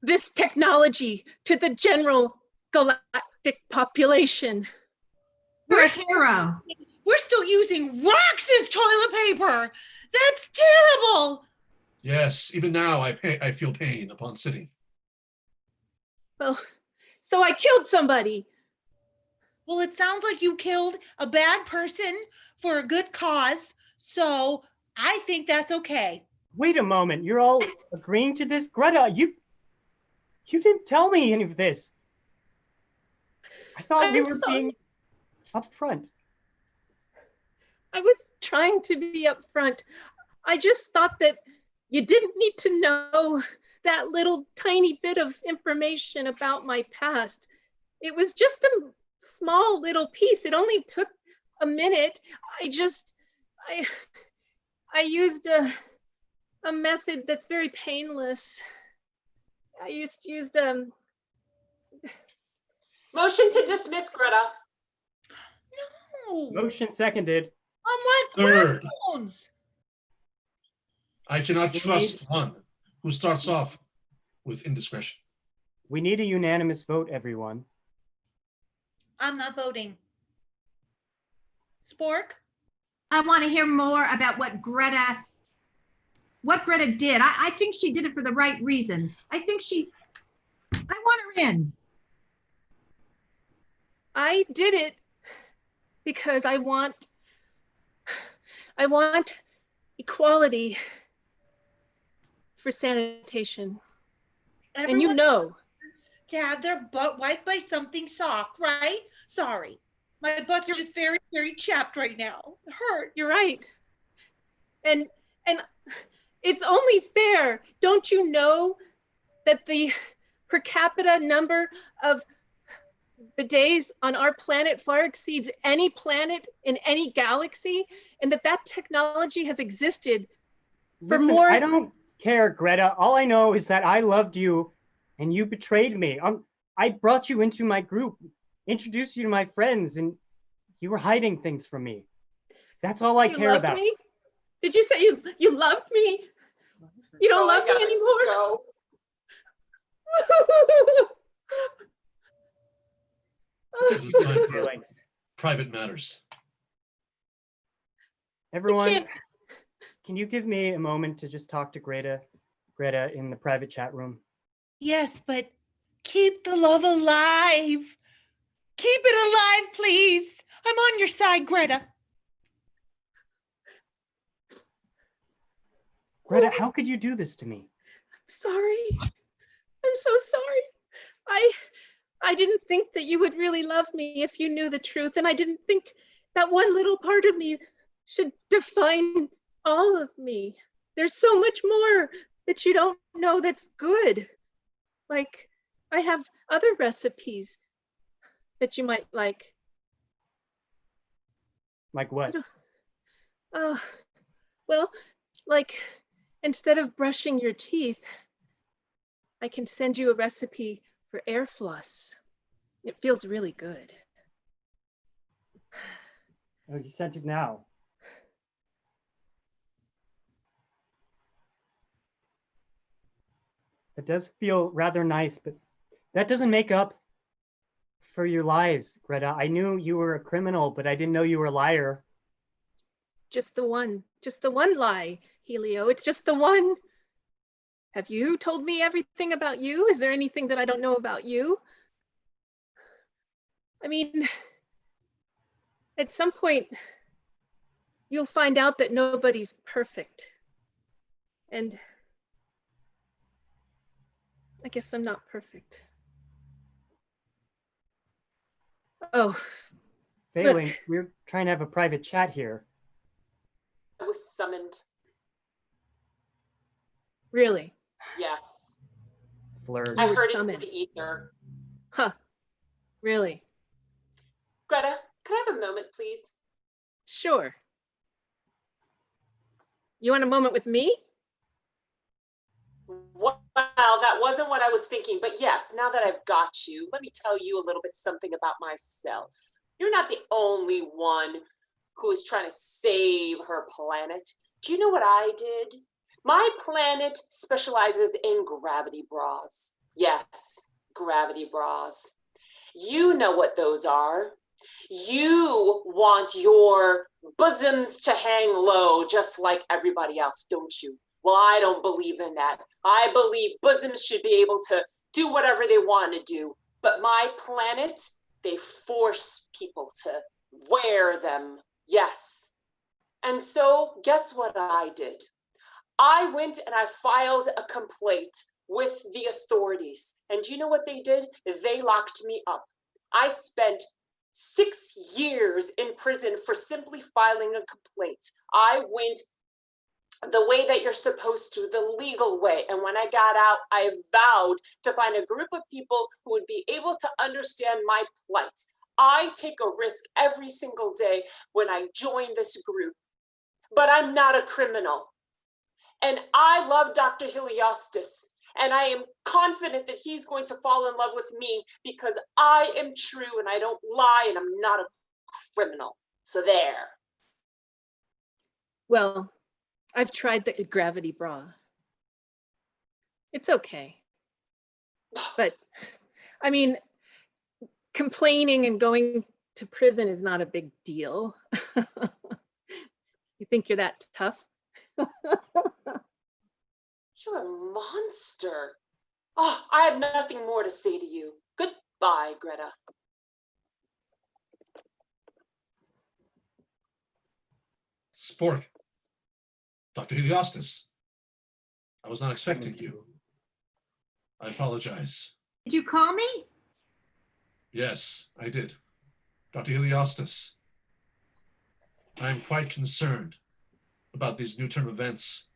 this technology to the general galactic population. You're a hero. We're still using rocks as toilet paper. That's terrible. Yes, even now I feel pain upon sitting. Well, so I killed somebody. Well, it sounds like you killed a bad person for a good cause. So I think that's okay. Wait a moment. You're all agreeing to this? Greta, you didn't tell me any of this. I thought we I'm were sorry. being upfront. I was trying to be upfront. I just thought that you didn't need to know that little tiny bit of information about my past. It was just a small little piece. It only took a minute. I used a method that's very painless. I used Motion to dismiss, Greta. No. Motion seconded. On what Third. grounds? I cannot We trust one who starts off with indiscretion. We need a unanimous vote, everyone. I'm not voting. Spork? I want to hear more about what Greta did. I think she did it for the right reason. I want her in. I did it because I want equality for sanitation. And you Everyone know, deserves to have their butt wiped by something soft, right? Sorry. My butt's just very, very chapped right now. It hurt. you're right. And it's only fair. Don't you know that the per capita number of bidets on our planet far exceeds any planet in any galaxy, and that technology has existed for Listen, more. I don't care, Greta. All I know is that I loved you and you betrayed me. I brought you into my group, introduced you to my friends, and you were hiding things from me. That's all I You care loved about. me? Did you say you loved me? You don't love me anymore? Go. It is time for Feelings. private matters. Everyone, can't- can you give me a moment to just talk to Greta in the private chat room? Yes, but keep the love alive. Keep it alive, please. I'm on your side, Greta. Greta, how could you do this to me? Sorry. I'm so sorry. I didn't think that you would really love me if you knew the truth, and I didn't think that one little part of me should define all of me. There's so much more that you don't know that's good. Like, I have other recipes that you might like. Like what? Well, like, instead of brushing your teeth, I can send you a recipe for air floss. It feels really good. Oh, you sent it now. It does feel rather nice, but that doesn't make up for your lies, Greta. I knew you were a criminal, but I didn't know you were a liar. Just the one lie, Helio. It's just the one. Have you told me everything about you? Is there anything that I don't know about you? I mean, at some point, you'll find out that nobody's perfect. And I guess I'm not perfect. Oh, Failing, Look. we're trying to have a private chat here. I was summoned. really? Yes. Flirt. I were heard it summoned. in the ether. Huh, really? Greta, could I have a moment, please? Sure. You want a moment with me? Wow, that that wasn't what I was thinking. But yes, now that I've got you, let me tell you a little bit something about myself. You're not the only one who is trying to save her planet. Do you know what I did? My planet specializes in gravity bras. Yes, gravity bras. You know what those are. You want your bosoms to hang low just like everybody else, don't you? Well, I don't believe in that. I believe bosoms should be able to do whatever they want to do. But my planet, they force people to wear them. Yes. And so guess what I did? I went and I filed a complaint with the authorities. And do you know what they did? They locked me up. I spent 6 years in prison for simply filing a complaint. I went the way that you're supposed to, the legal way. And when I got out, I vowed to find a group of people who would be able to understand my plight. I take a risk every single day when I join this group, but I'm not a criminal. And I love Dr. Heliostis, and I am confident that he's going to fall in love with me because I am true and I don't lie and I'm not a criminal. So there. Well, I've tried the gravity bra. It's okay. But I mean, complaining and going to prison is not a big deal. You think you're that tough? You're a monster. Oh, I have nothing more to say to you. Goodbye, Greta. Spork. Dr. Heliostis. I was not expecting you. I apologize. Did you call me? Yes, I did. Dr. Heliostis. I am quite concerned about these new term events,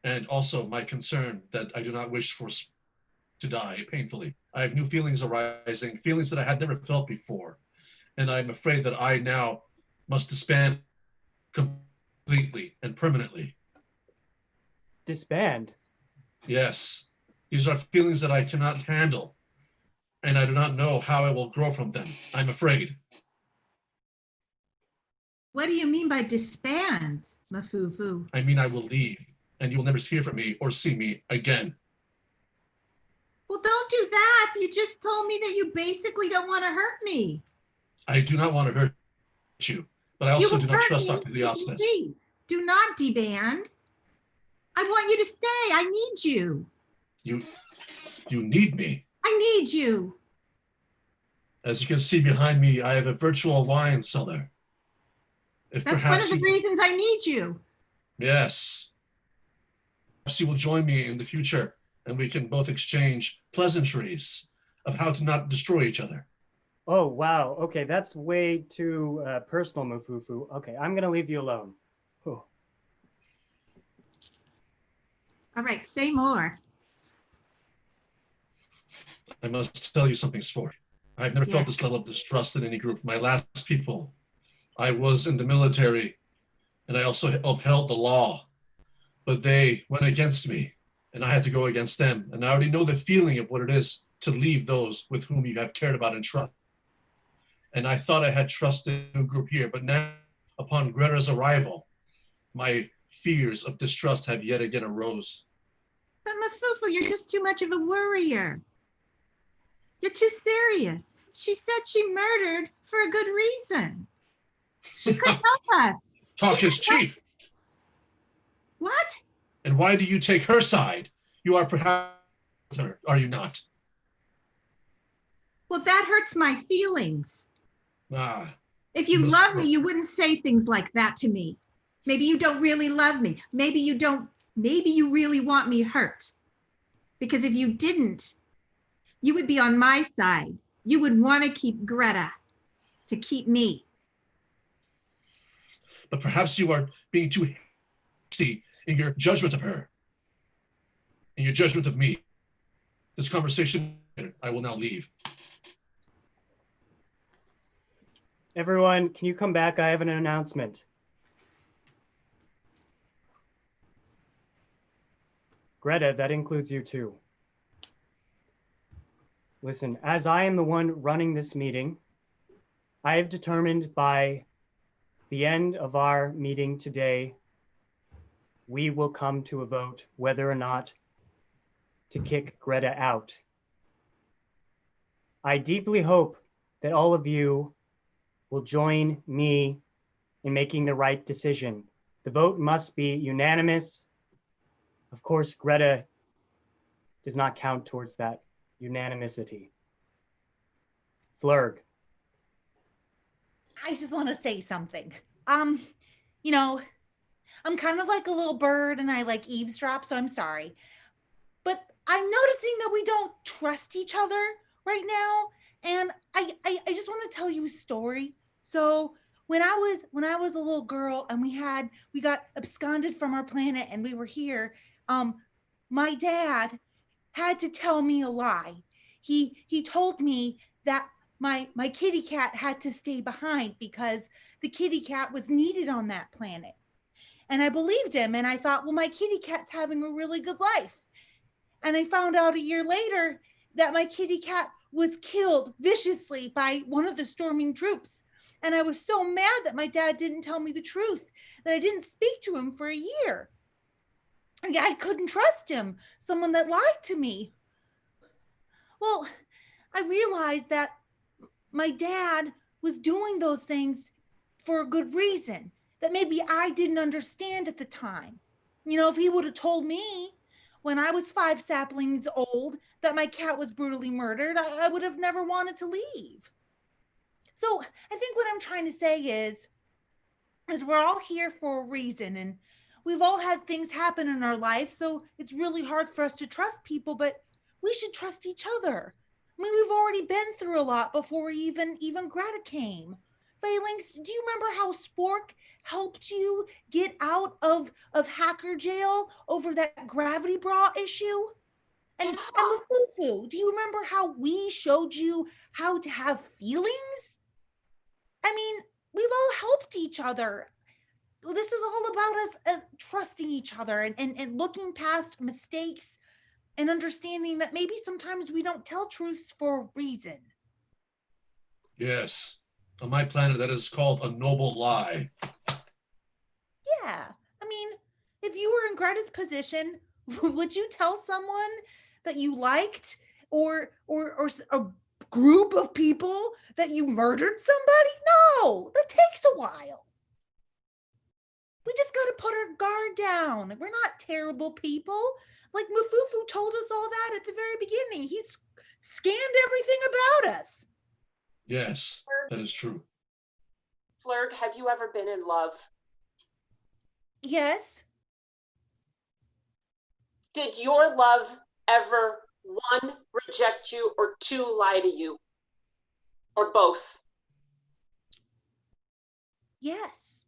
and also my concern that I do not wish for to die painfully. I have new feelings arising, feelings that I had never felt before, and I'm afraid that I now must disband completely and permanently. Disband? Yes, these are feelings that I cannot handle, and I do not know how I will grow from them. I'm afraid. What do you mean by disband, Mafufu? I mean, I will leave, and you will never hear from me or see me again. Well, don't do that. You just told me that you basically don't want to hurt me. I do not want to hurt you, but I also do not trust Dr. Heliostis. Do not deband. I want you to stay. I need you. You need me. I need you. As you can see behind me, I have a virtual wine cellar. If That's one of the you, reasons I need you. yes. Perhaps you will join me in the future and we can both exchange pleasantries of how to not destroy each other. Oh, wow. Okay, that's way too personal, Mafufu. Okay, I'm going to leave you alone. Oh. All right, say more. I must tell you something, Sport. I've never Yeah. felt this level of distrust in any group. My last people, I was in the military and I also upheld the law, but they went against me and I had to go against them. And I already know the feeling of what it is to leave those with whom you have cared about and trust. And I thought I had trusted a new group here, but now upon Greta's arrival, my fears of distrust have yet again arose. But Mafufu, you're just too much of a worrier. You're too serious. She said she murdered for a good reason. She could help us. Talk is cheap. What? And why do you take her side? You are perhaps her, are you not? Well, that hurts my feelings. Ah, If you Miss love me, Brooke. you wouldn't say things like that to me. Maybe you don't really love me. Maybe you don't. Maybe you really want me hurt. Because if you didn't, you would be on my side. You would want to keep Greta to keep me. but perhaps you are being too hasty in your judgment of her, in your judgment of me. This conversation, I will now leave. Everyone, can you come back? I have an announcement. Greta, that includes you too. Listen, as I am the one running this meeting, I have determined by the end of our meeting today, we will come to a vote whether or not to kick Greta out. I deeply hope that all of you will join me in making the right decision. The vote must be unanimous. Of course, Greta does not count towards that unanimity. Flurg. I just want to say something. You know, I'm kind of like a little bird and I like eavesdrop, so I'm sorry. But I'm noticing that we don't trust each other right now. And I just want to tell you a story. So when I was a little girl and we got absconded from our planet and we were here, my dad had to tell me a lie. He told me that my kitty cat had to stay behind because the kitty cat was needed on that planet. And I believed him and I thought, well, my kitty cat's having a really good life. And I found out a year later that my kitty cat was killed viciously by one of the storming troops. And I was so mad that my dad didn't tell me the truth, that I didn't speak to him for a year. I couldn't trust him, someone that lied to me. Well, I realized that my dad was doing those things for a good reason that maybe I didn't understand at the time. You know, if he would have told me when I was 5 saplings old that my cat was brutally murdered, I would have never wanted to leave. So I think what I'm trying to say is we're all here for a reason, and we've all had things happen in our life, so it's really hard for us to trust people, but we should trust each other. I mean, we've already been through a lot before even Greta came. Phalanx, do you remember how Spork helped you get out of hacker jail over that gravity bra issue? And Mafufu, do you remember how we showed you how to have feelings? I mean, we've all helped each other. This is all about us trusting each other and looking past mistakes and understanding that maybe sometimes we don't tell truths for a reason. Yes. On my planet, that is called a noble lie. Yeah. I mean, if you were in Greta's position, would you tell someone that you liked or a group of people that you murdered somebody? No, that takes a while. We just got to put our guard down. We're not terrible people. Like Mafufu told us all that at the very beginning. He's scanned everything about us. Yes, that is true. Flurg, have you ever been in love? Yes. Did your love ever, 1, reject you, or 2, lie to you? Or both? Yes.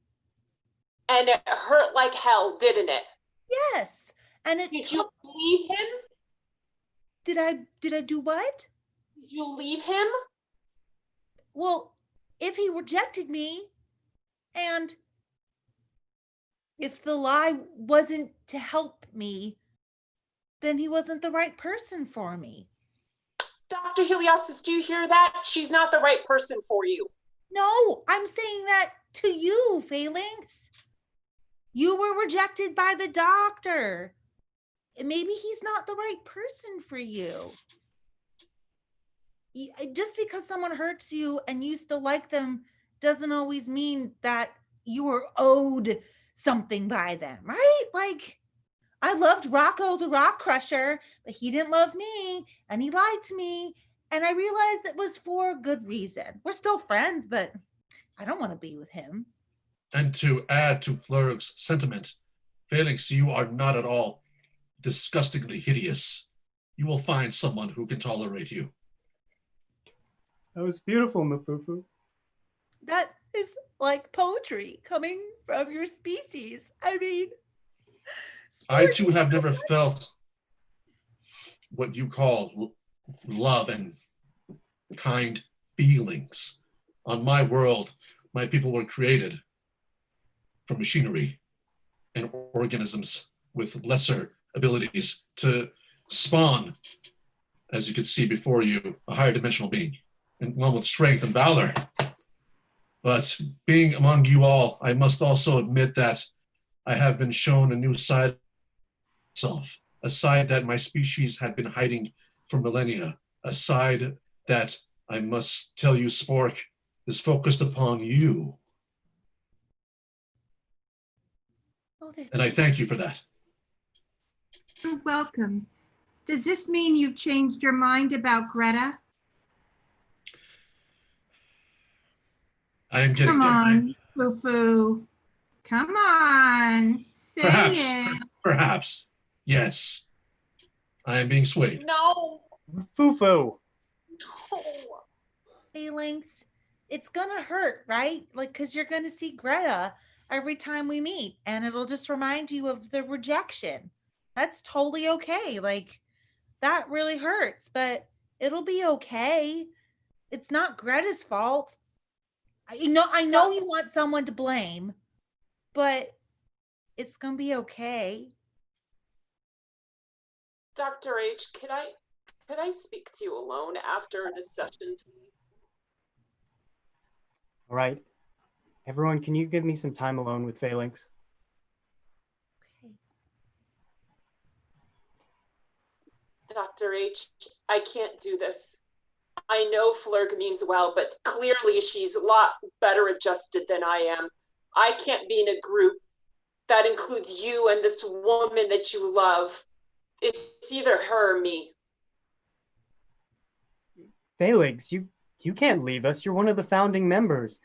And it hurt like hell, didn't it? Yes. And it Did you leave him? Did I do what? Did you leave him? Well, if he rejected me and if the lie wasn't to help me, then he wasn't the right person for me. Dr. Heliostis, do you hear that? She's not the right person for you. No, I'm saying that to you, Phalanx. You were rejected by the doctor. Maybe he's not the right person for you. Just because someone hurts you and you still like them doesn't always mean that you were owed something by them, right? Like, I loved Rocco the Rock Crusher, but he didn't love me and he lied to me. And I realized it was for a good reason. We're still friends, but I don't want to be with him. And to add to Flurg's sentiment, Phalanx, you are not at all disgustingly hideous. You will find someone who can tolerate you. That was beautiful, Mafufu. That is like poetry coming from your species. I mean, I too have never felt what you call love and kind feelings. On my world, my people were created from machinery and organisms with lesser abilities to spawn as you can see before you, a higher dimensional being, and one with strength and valor. But being among you all, I must also admit that I have been shown a new side of myself, a side that my species had been hiding for millennia, a side that I must tell you, Spork, is focused upon you. Oh, And I thank you for that. You're welcome. Does this mean you've changed your mind about Greta? I am getting Come there. on, Foo-Foo. Come on, say Perhaps. it. Perhaps. Yes. I am being swayed. No. Foo-foo. No. Feelings, it's gonna hurt, right? Like, because you're gonna see Greta every time we meet, and it'll just remind you of the rejection. That's totally okay. Like, that really hurts, but it'll be okay. It's not Greta's fault. I know you want someone to blame, but it's gonna be okay. Dr. H, could I speak to you alone after this session, please? All right. Everyone, can you give me some time alone with Phalanx? Okay. Dr. H, I can't do this. I know Flurg means well, but clearly she's a lot better adjusted than I am. I can't be in a group that includes you and this woman that you love. It's either her or me. Phalanx, you can't leave us. You're one of the founding members.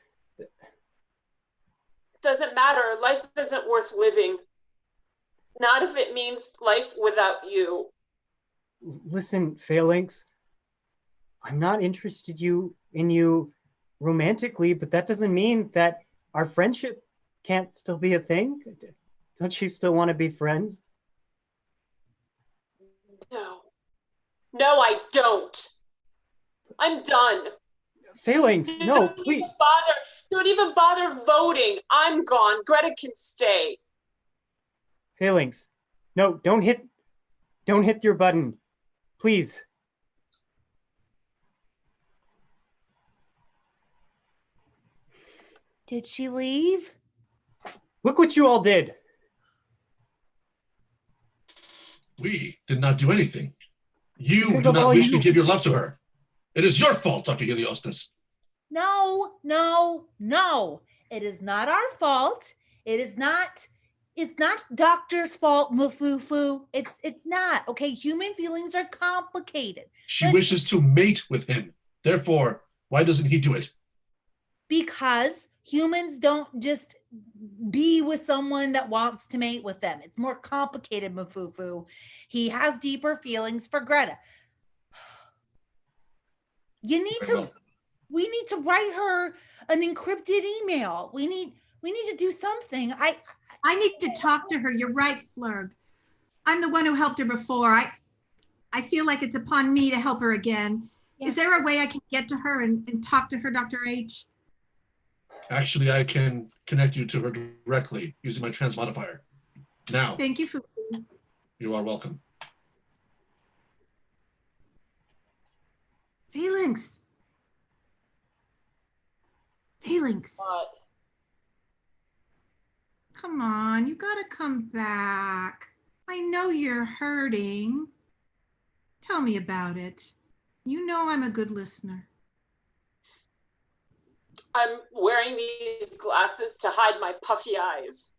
Doesn't matter. Life isn't worth living. Not if it means life without you. Listen, Phalanx, I'm not interested in you romantically, but that doesn't mean that our friendship can't still be a thing. Don't you still want to be friends? No. No, I don't. I'm done. Phalanx, no, please. Don't even bother voting. I'm gone. Greta can stay. Phalanx, no, don't hit your button, please. Did she leave? Look what you all did. We did not do anything. You Because do of not all wish you- to give your love to her. It is your fault, Dr. Heliostas. No. It is not our fault. It's not doctor's fault, Mufufu. It's not. Okay, human feelings are complicated. She wishes to mate with him. Therefore, why doesn't he do it? Because humans don't just be with someone that wants to mate with them. It's more complicated, Mufufu. He has deeper feelings for Greta. We need to write her an encrypted email. We need to do something. I need to talk to her. You're right, Flurg. I'm the one who helped her before. I feel like it's upon me to help her again. Yes. Is there a way I can get to her and talk to her, Dr. H? Actually, I can connect you to her directly using my transmodifier. Now, Thank you for. you are welcome. Phalanx. What? Come on, you gotta come back. I know you're hurting. Tell me about it. You know I'm a good listener. I'm wearing these glasses to hide my puffy eyes.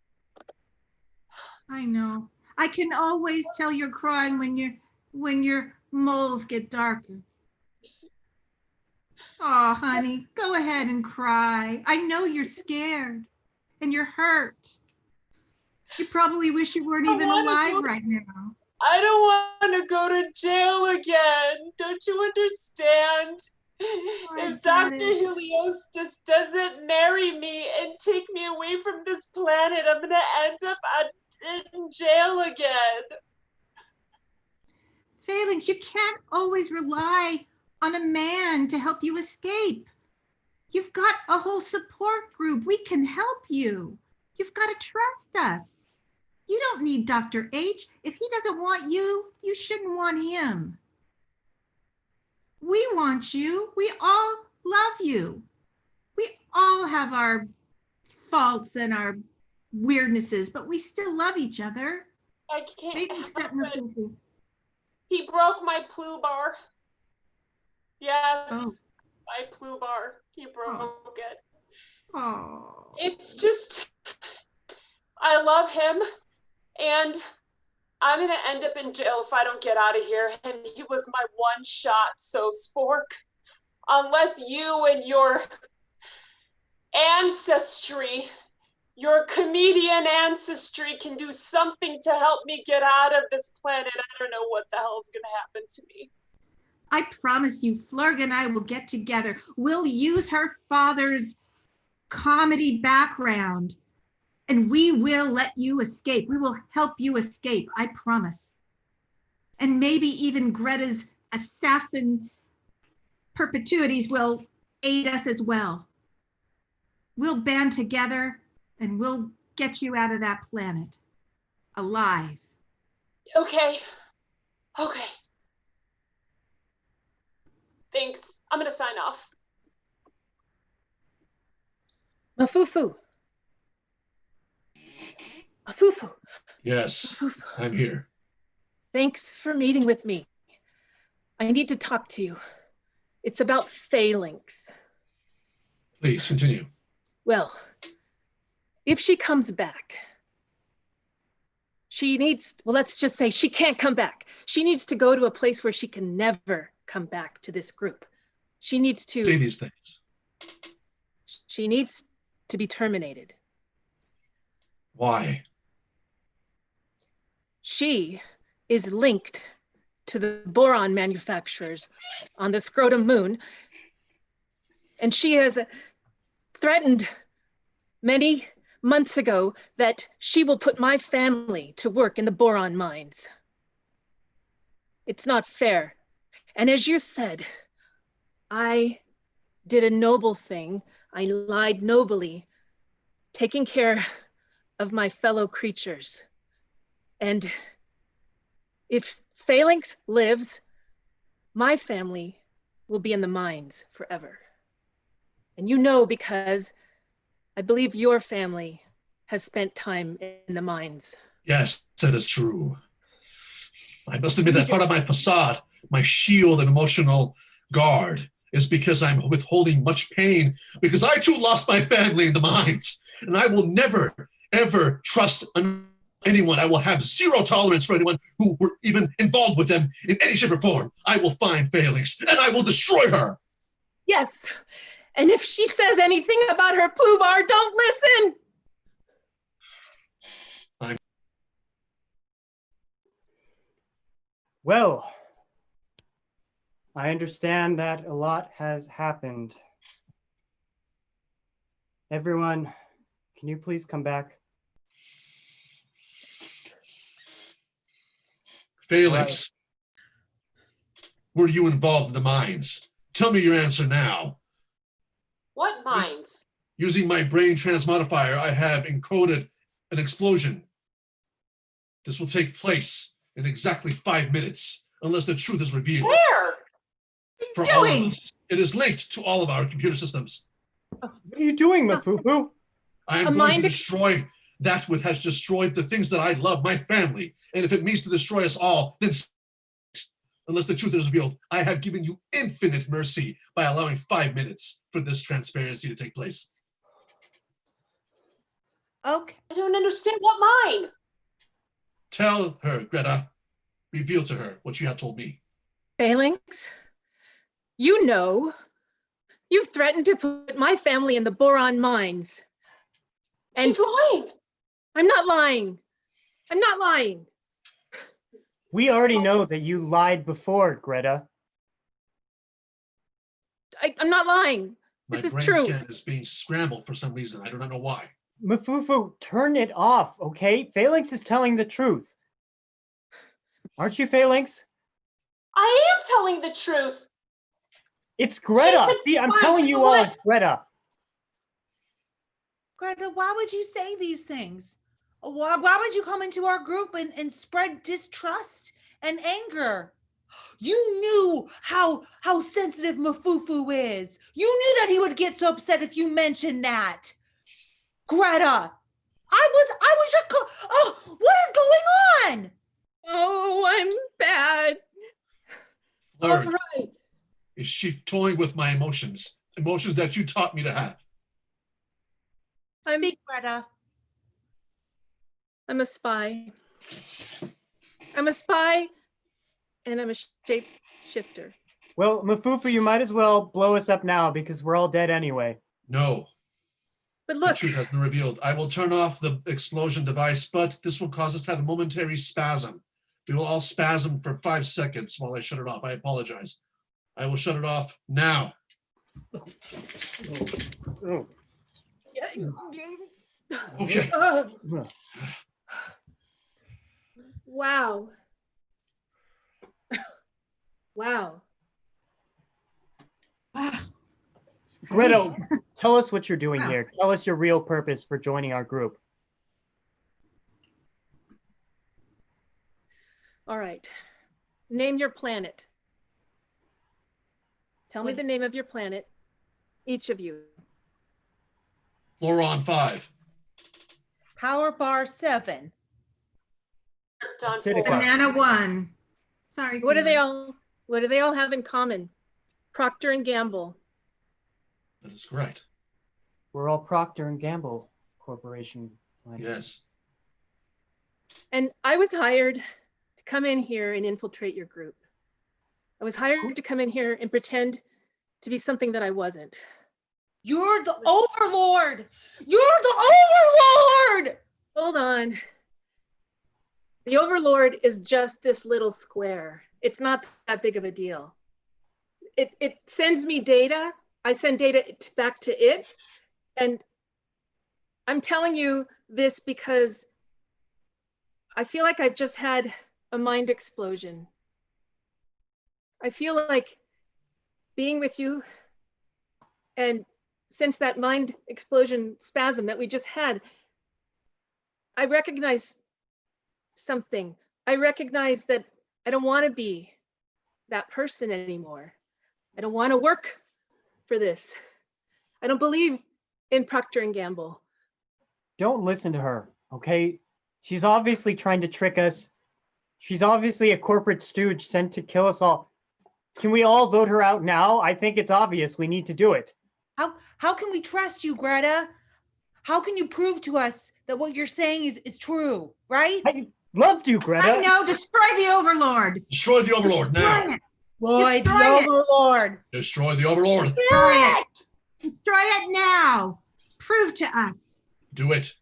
I know. I can always tell you're crying when your moles get darker. Oh, honey, go ahead and cry. I know you're scared and you're hurt. You probably wish you weren't even alive right now. I don't want to go to jail again. Don't you understand? I If get Dr. it. Heliostas doesn't marry me and take me away from this planet, I'm going to end up in jail again. Phalanx, you can't always rely on a man to help you escape. You've got a whole support group. We can help you. You've got to trust us. You don't need Dr. H. If he doesn't want you, you shouldn't want him. We want you. We all love you. We all have our faults and our weirdnesses, but we still love each other. I can't Maybe help except it. Mafufu. He broke my plu bar. Yes, Oh. my plu bar. He broke it. Oh. It's just, I love him, and I'm gonna end up in jail if I don't get out of here. And he was my one shot, so Spork, unless you and your ancestry, your comedian ancestry can do something to help me get out of this planet, I don't know what the hell is gonna happen to me. I promise you, Flurg and I will get together. We'll use her father's comedy background and we will let you escape. We will help you escape, I promise. And maybe even Greta's assassin perpetuities will aid us as well. We'll band together and we'll get you out of that planet alive. Okay. Thanks. I'm gonna sign off. Mafufu. Mafufu. Yes, Mafufu. I'm here. Thanks for meeting with me. I need to talk to you. It's about Phalanx. Please continue. Well, if she comes back, she needs, well, let's just say she can't come back. She needs to go to a place where she can never come back to this group. She needs to Say these things. She needs to be terminated. Why? She is linked to the boron manufacturers on the Scrotum Moon, and she has threatened many months ago that she will put my family to work in the boron mines. It's not fair. And as you said, I did a noble thing. I lied nobly, taking care of my fellow creatures. And if Phalanx lives, my family will be in the mines forever. And you know, because I believe your family has spent time in the mines. Yes, that is true. I must admit that part of my facade, my shield and emotional guard, is because I'm withholding much pain because I too lost my family in the mines. And I will never, ever trust anyone. I will have zero tolerance for anyone who were even involved with them in any shape or form. I will find Phalanx and I will destroy her. Yes. And if she says anything about her plu bar, don't listen. Well, I understand that a lot has happened. Everyone, can you please come back? Phalanx, were you involved in the mines? Tell me your answer now. What mines? Using my brain transmodifier, I have encoded an explosion. This will take place in exactly 5 minutes, unless the truth is revealed. Where? For all of us. It is linked to all of our computer systems. What are you doing, Mafufu? I am going to destroy that which has destroyed the things that I love, my family. And if it means to destroy us all, then unless the truth is revealed, I have given you infinite mercy by allowing 5 minutes for this transparency to take place. Okay. I don't understand. What mine? Tell her, Greta. Reveal to her what you have told me. Phalanx, you know, you've threatened to put my family in the boron mines. And she's lying. I'm not lying. I'm not lying. We already know that you lied before, Greta. I'm not lying. This is My brain true. scan is being scrambled for some reason. I do not know why. Mafufu, turn it off, okay? Phalanx is telling the truth. Aren't you, Phalanx? I am telling the truth. It's Greta. See, I'm telling you all it's Greta. Greta, why would you say these things? Why would you come into our group and spread distrust and anger? You knew how sensitive Mafufu is. You knew that he would get so upset if you mentioned that. Greta, I was your oh, what is going on? Oh, I'm bad. Flurry, All right. is she toying with my emotions? Emotions that you taught me to have. Speak, Greta. I'm a spy. I'm a spy, and I'm a shapeshifter. Well, Mafufu, you might as well blow us up now because we're all dead anyway. No, But the look, truth has been revealed. I will turn off the explosion device, but this will cause us to have a momentary spasm. We will all spasm for 5 seconds while I shut it off. I apologize. I will shut it off now. Oh. Okay. Wow. Wow. Greta, tell us what you're doing Wow. here. Tell us your real purpose for joining our group. All right. Name your planet. Tell me the name of your planet, each of you. Floron 5. Power bar 7. Done Acidic. for. Banana 1. Sorry. What do Felix. they all have in common? Procter and Gamble. That is correct. We're all Procter and Gamble Corporation. Yes. And I was hired to come in here and infiltrate your group. I was hired to come in here and pretend to be something that I wasn't. You're the overlord. You're the overlord. Hold on. The overlord is just this little square. It's not that big of a deal. It sends me data. I send data back to it. And I'm telling you this because I feel like I've just had a mind explosion. I feel like being with you, and since that mind explosion spasm that we just had, I recognize something. I recognize that I don't want to be that person anymore. I don't want to work for this. I don't believe in Procter and Gamble. Don't listen to her, okay? She's obviously trying to trick us. She's obviously a corporate stooge sent to kill us all. Can we all vote her out now? I think it's obvious we need to do it. How can we trust you, Greta? How can you prove to us that what you're saying is true, right? I'd love to, Greta. I know. Destroy the Overlord. Destroy the Overlord now. Destroy it. Roy, the Destroy it. overlord. Destroy the Overlord. Destroy it. Destroy it now. Prove to us. Do it.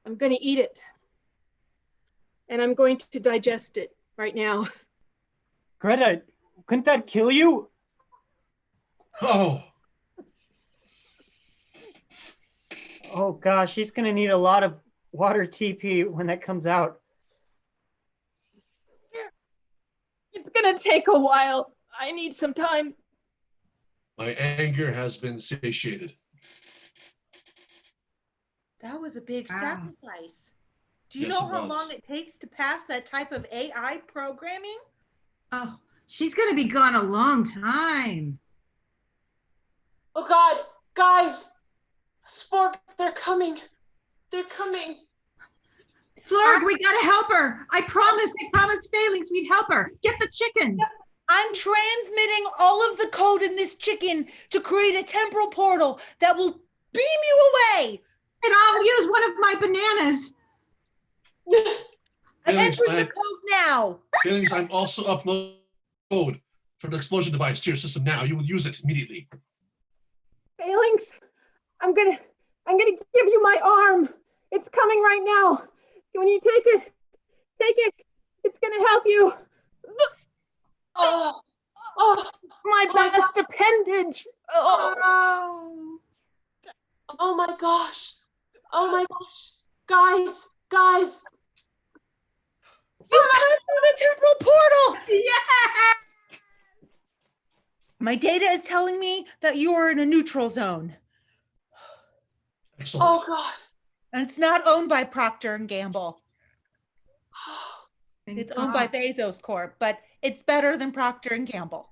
I'm going to eat it. And I'm going to digest it right now. Greta, couldn't that kill you? Oh, Oh gosh, she's gonna need a lot of water TP when that comes out. It's going to take a while. I need some time. my anger has been satiated. That was a big Wow. sacrifice. Do you Yes, know it how was. long it takes to pass that type of AI programming? Oh, she's going to be gone a long time. Oh God, guys, Spork, they're coming. They're coming. Flurg, we got to help her. I promised Phalanx we'd help her. Get the chicken. I'm transmitting all of the code in this chicken to create a temporal portal that will beam you away. And I'll use one of my bananas. I'm Feelings, entering the code now. Feelings, I'm also upload code for the explosion device to your system now. You will use it immediately. Phalanx, I'm gonna give you my arm. It's coming right now. When you take it, it's gonna help you. Oh, My best appendage. Oh. Oh. oh my gosh. Oh my gosh. Guys. You passed through the temporal portal. Yeah. My data is telling me that you are in a neutral zone, Excellent. Oh God. and it's not owned by Procter and Gamble. Thank It's owned by God. Bezos Corp, but it's better than Procter and Gamble.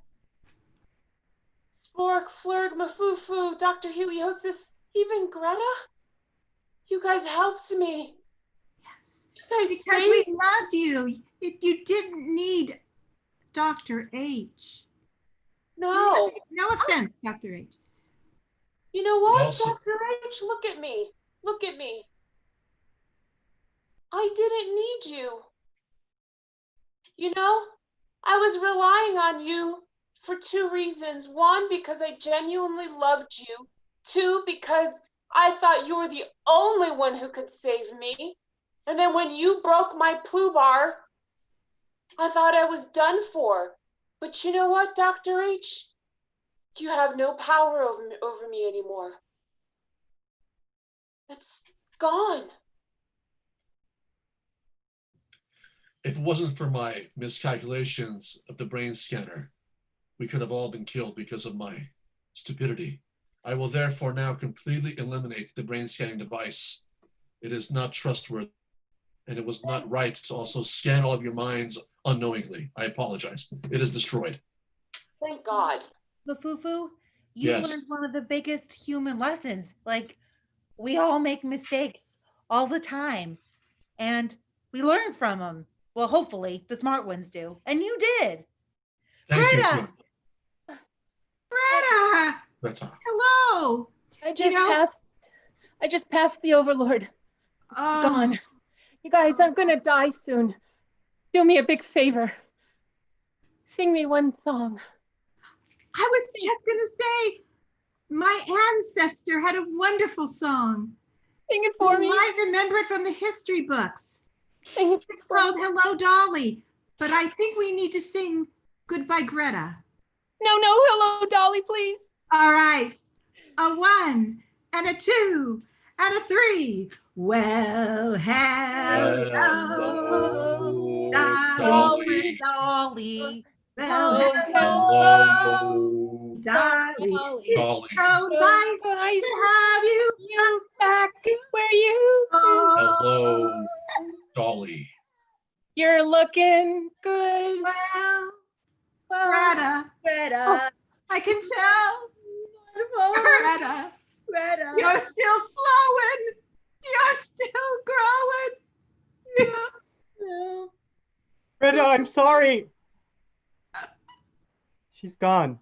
Spork, Flurg, Mafufu, Dr. Heliosis, even Greta? You guys helped me. Yes. You guys Because saved we loved you. You didn't need Dr. H. No. No offense, Dr. H. You know But what, also- Dr. H? Look at me. Look at me. I didn't need you. You know, I was relying on you for two reasons. One, because I genuinely loved you. Two, because I thought you were the only one who could save me. And then when you broke my Pooh bar, I thought I was done for. But you know what, Dr. H? You have no power over me anymore. It's gone. If it wasn't for my miscalculations of the brain scanner, we could have all been killed because of my stupidity. I will therefore now completely eliminate the brain scanning device. It is not trustworthy, and it was not right to also scan all of your minds unknowingly. I apologize. It is destroyed. Thank God. Lafufu, you Yes. learned one of the biggest human lessons. Like, we all make mistakes all the time, and we learn from them. Well, hopefully, the smart ones do, and you did. Thank you, Greta! Greta, Greta. hello. I just know- passed the Overlord. Oh, Gone. You guys, I'm gonna die soon. Do me a big favor. Sing me one song. I was just going to say, my ancestor had a wonderful song. Sing it You for me. might remember it from the history books. Sing it It's for called me. Hello, Dolly. But I think we need to sing Goodbye, Greta. No, hello, Dolly, please. All right. A 1 and a 2 and a 3. Well, hello, Hello, Dolly. Dolly. Dolly. Well, Oh, Hello, Dolly. Dolly. Dolly. So nice Nice to have you. you back where you Hello, Dolly. You're looking good. Well, Well, Greta, Greta. I can tell. Wonderful. Greta, Greta. you're still flowing. You're still growing. No. Greta, I'm sorry. She's gone.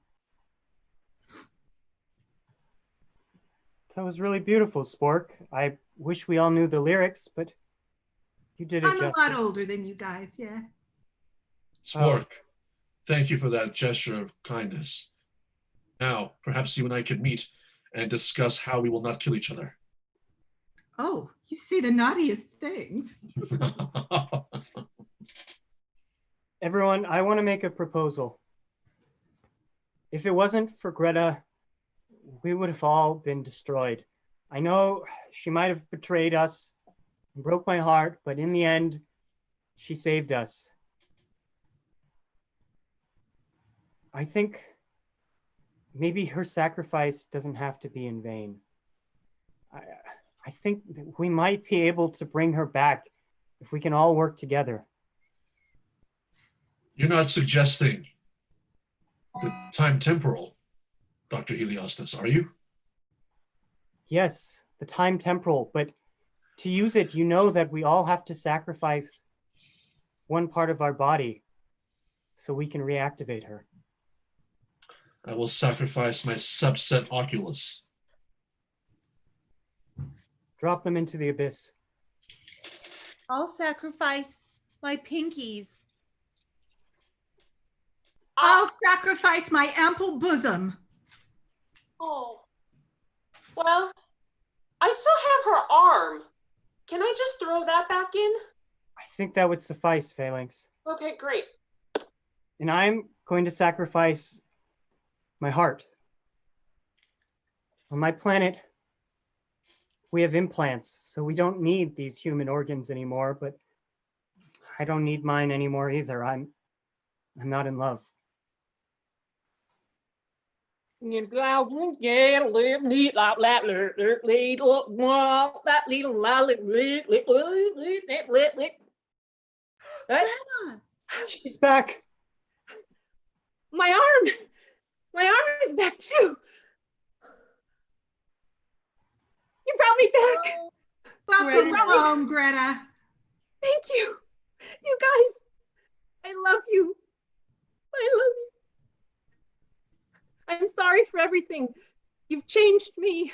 That was really beautiful, Spork. I wish we all knew the lyrics, but you did it I'm a justice. lot older than you guys, yeah. Spork, thank you for that gesture of kindness. Now, perhaps you and I could meet and discuss how we will not kill each other. Oh, you say the naughtiest things. Everyone, I want to make a proposal. If it wasn't for Greta, we would have all been destroyed. I know she might have betrayed us and broke my heart, but in the end, she saved us. I think maybe her sacrifice doesn't have to be in vain. I think that we might be able to bring her back if we can all work together. You're not suggesting the time temporal, Dr. Heliostas, are you? Yes, the time temporal, but to use it, you know that we all have to sacrifice one part of our body so we can reactivate her. I will sacrifice my subset oculus. Drop them into the abyss. I'll sacrifice my pinkies. I'll sacrifice my ample bosom. Oh. Well, I still have her arm. Can I just throw that back in? I think that would suffice, Phalanx. Okay, great. And I'm going to sacrifice my heart. On my planet, we have implants, so we don't need these human organs anymore, but I don't need mine anymore either. I'm not in love. What? Greta! She's back. My arm is back too. You brought me back. Welcome Greta. home, Greta. Thank you. You guys, I love you. I love you. I'm sorry for everything. You've changed me.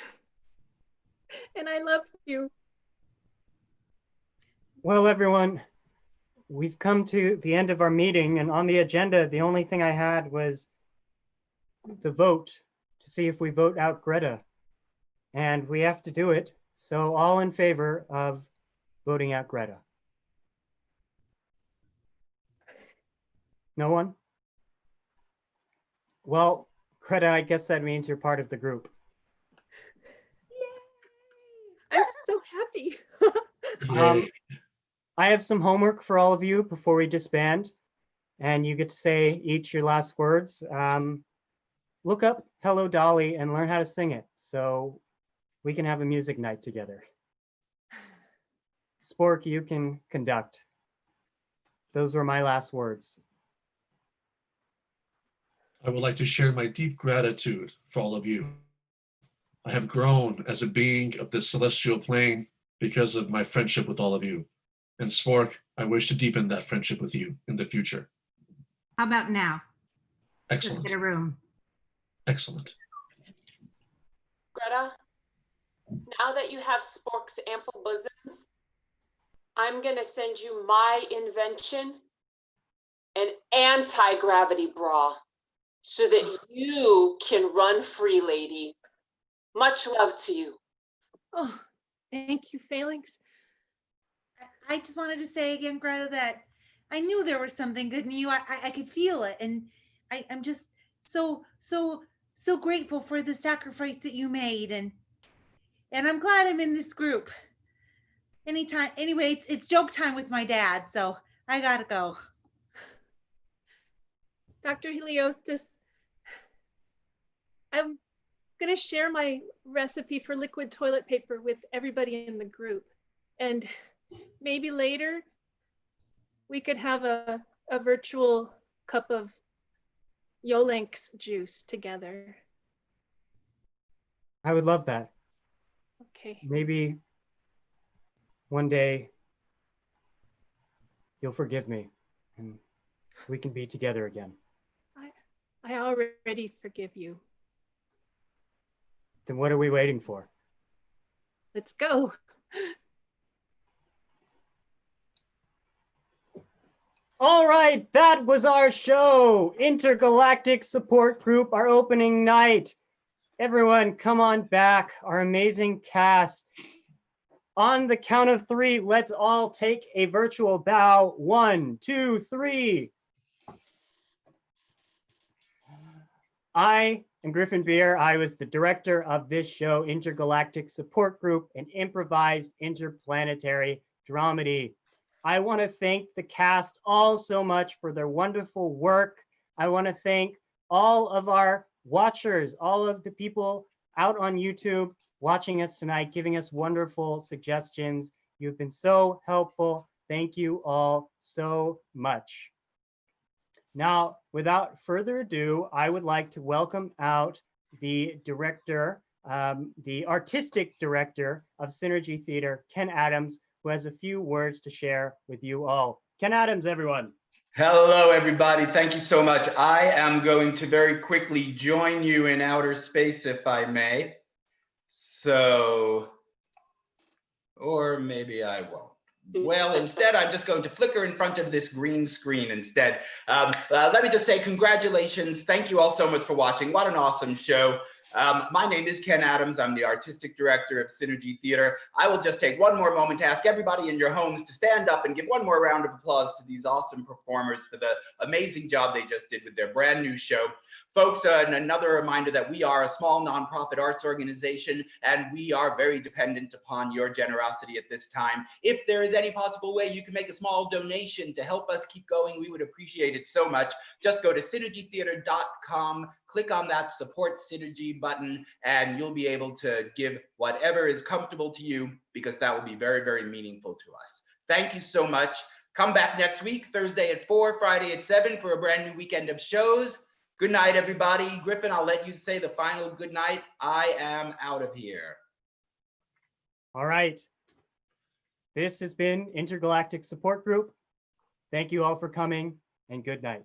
And I love you. Well, everyone, we've come to the end of our meeting, and on the agenda, the only thing I had was the vote to see if we vote out Greta. And we have to do it. So all in favor of voting out Greta? No one? Well, Greta, I guess that means you're part of the group. I'm so happy. Yay. I have some homework for all of you before we disband, and you get to say each your last words. Look up Hello Dolly and learn how to sing it so we can have a music night together. Spork, you can conduct. Those were my last words. I would like to share my deep gratitude for all of you. I have grown as a being of this celestial plane because of my friendship with all of you. And Spork, I wish to deepen that friendship with you in the future. How about now? Let's Excellent. get a room. Excellent. Greta, now that you have Spork's ample bosoms, I'm gonna send you my invention, an anti-gravity bra, so that you can run free, lady. Much love to you. Oh, thank you, Phalanx. I just wanted to say again, Greta, that I knew there was something good in you. I could feel it. And I'm just so grateful for the sacrifice that you made. And I'm glad I'm in this group. Anyway, it's joke time with my dad, so I gotta go. Dr. Heliostis, I'm gonna share my recipe for liquid toilet paper with everybody in the group. And maybe later we could have a virtual cup of Yolenx juice together. I would love that. Okay. Maybe one day you'll forgive me and we can be together again. I already forgive you. Then what are we waiting for? Let's go. All right, that was our show. Intergalactic Support Group, our opening night. Everyone, come on back. Our amazing cast. On the count of 3, let's all take a virtual bow. 1, 2, 3. I am Griffin Beer. I was the director of this show, Intergalactic Support Group, an improvised interplanetary dramedy. I want to thank the cast all so much for their wonderful work. I want to thank all of our watchers, all of the people out on YouTube watching us tonight, giving us wonderful suggestions. You've been so helpful. Thank you all so much. Now, without further ado, I would like to welcome out the director, the artistic director of Synergy Theater, Ken Adams, who has a few words to share with you all. Ken Adams, everyone. Hello, everybody. Thank you so much. I am going to very quickly join you in outer space, if I may. So, or maybe I won't. Well, instead, I'm just going to flicker in front of this green screen instead. Let me just say congratulations. Thank you all so much for watching. What an awesome show. My name is Ken Adams. I'm the artistic director of Synergy Theater. I will just take one more moment to ask everybody in your homes to stand up and give one more round of applause to these awesome performers for the amazing job they just did with their brand new show. Folks, another reminder that we are a small nonprofit arts organization, and we are very dependent upon your generosity at this time. If there is any possible way you can make a small donation to help us keep going, we would appreciate it so much. Just go to synergytheater.com, click on that support Synergy button, and you'll be able to give whatever is comfortable to you, because that will be very, very meaningful to us. Thank you so much. Come back next week, Thursday at 4, Friday at 7 for a brand new weekend of shows. Good night, everybody. Griffin, I'll let you say the final good night. I am out of here. All right. This has been Intergalactic Support Group. Thank you all for coming, and good night.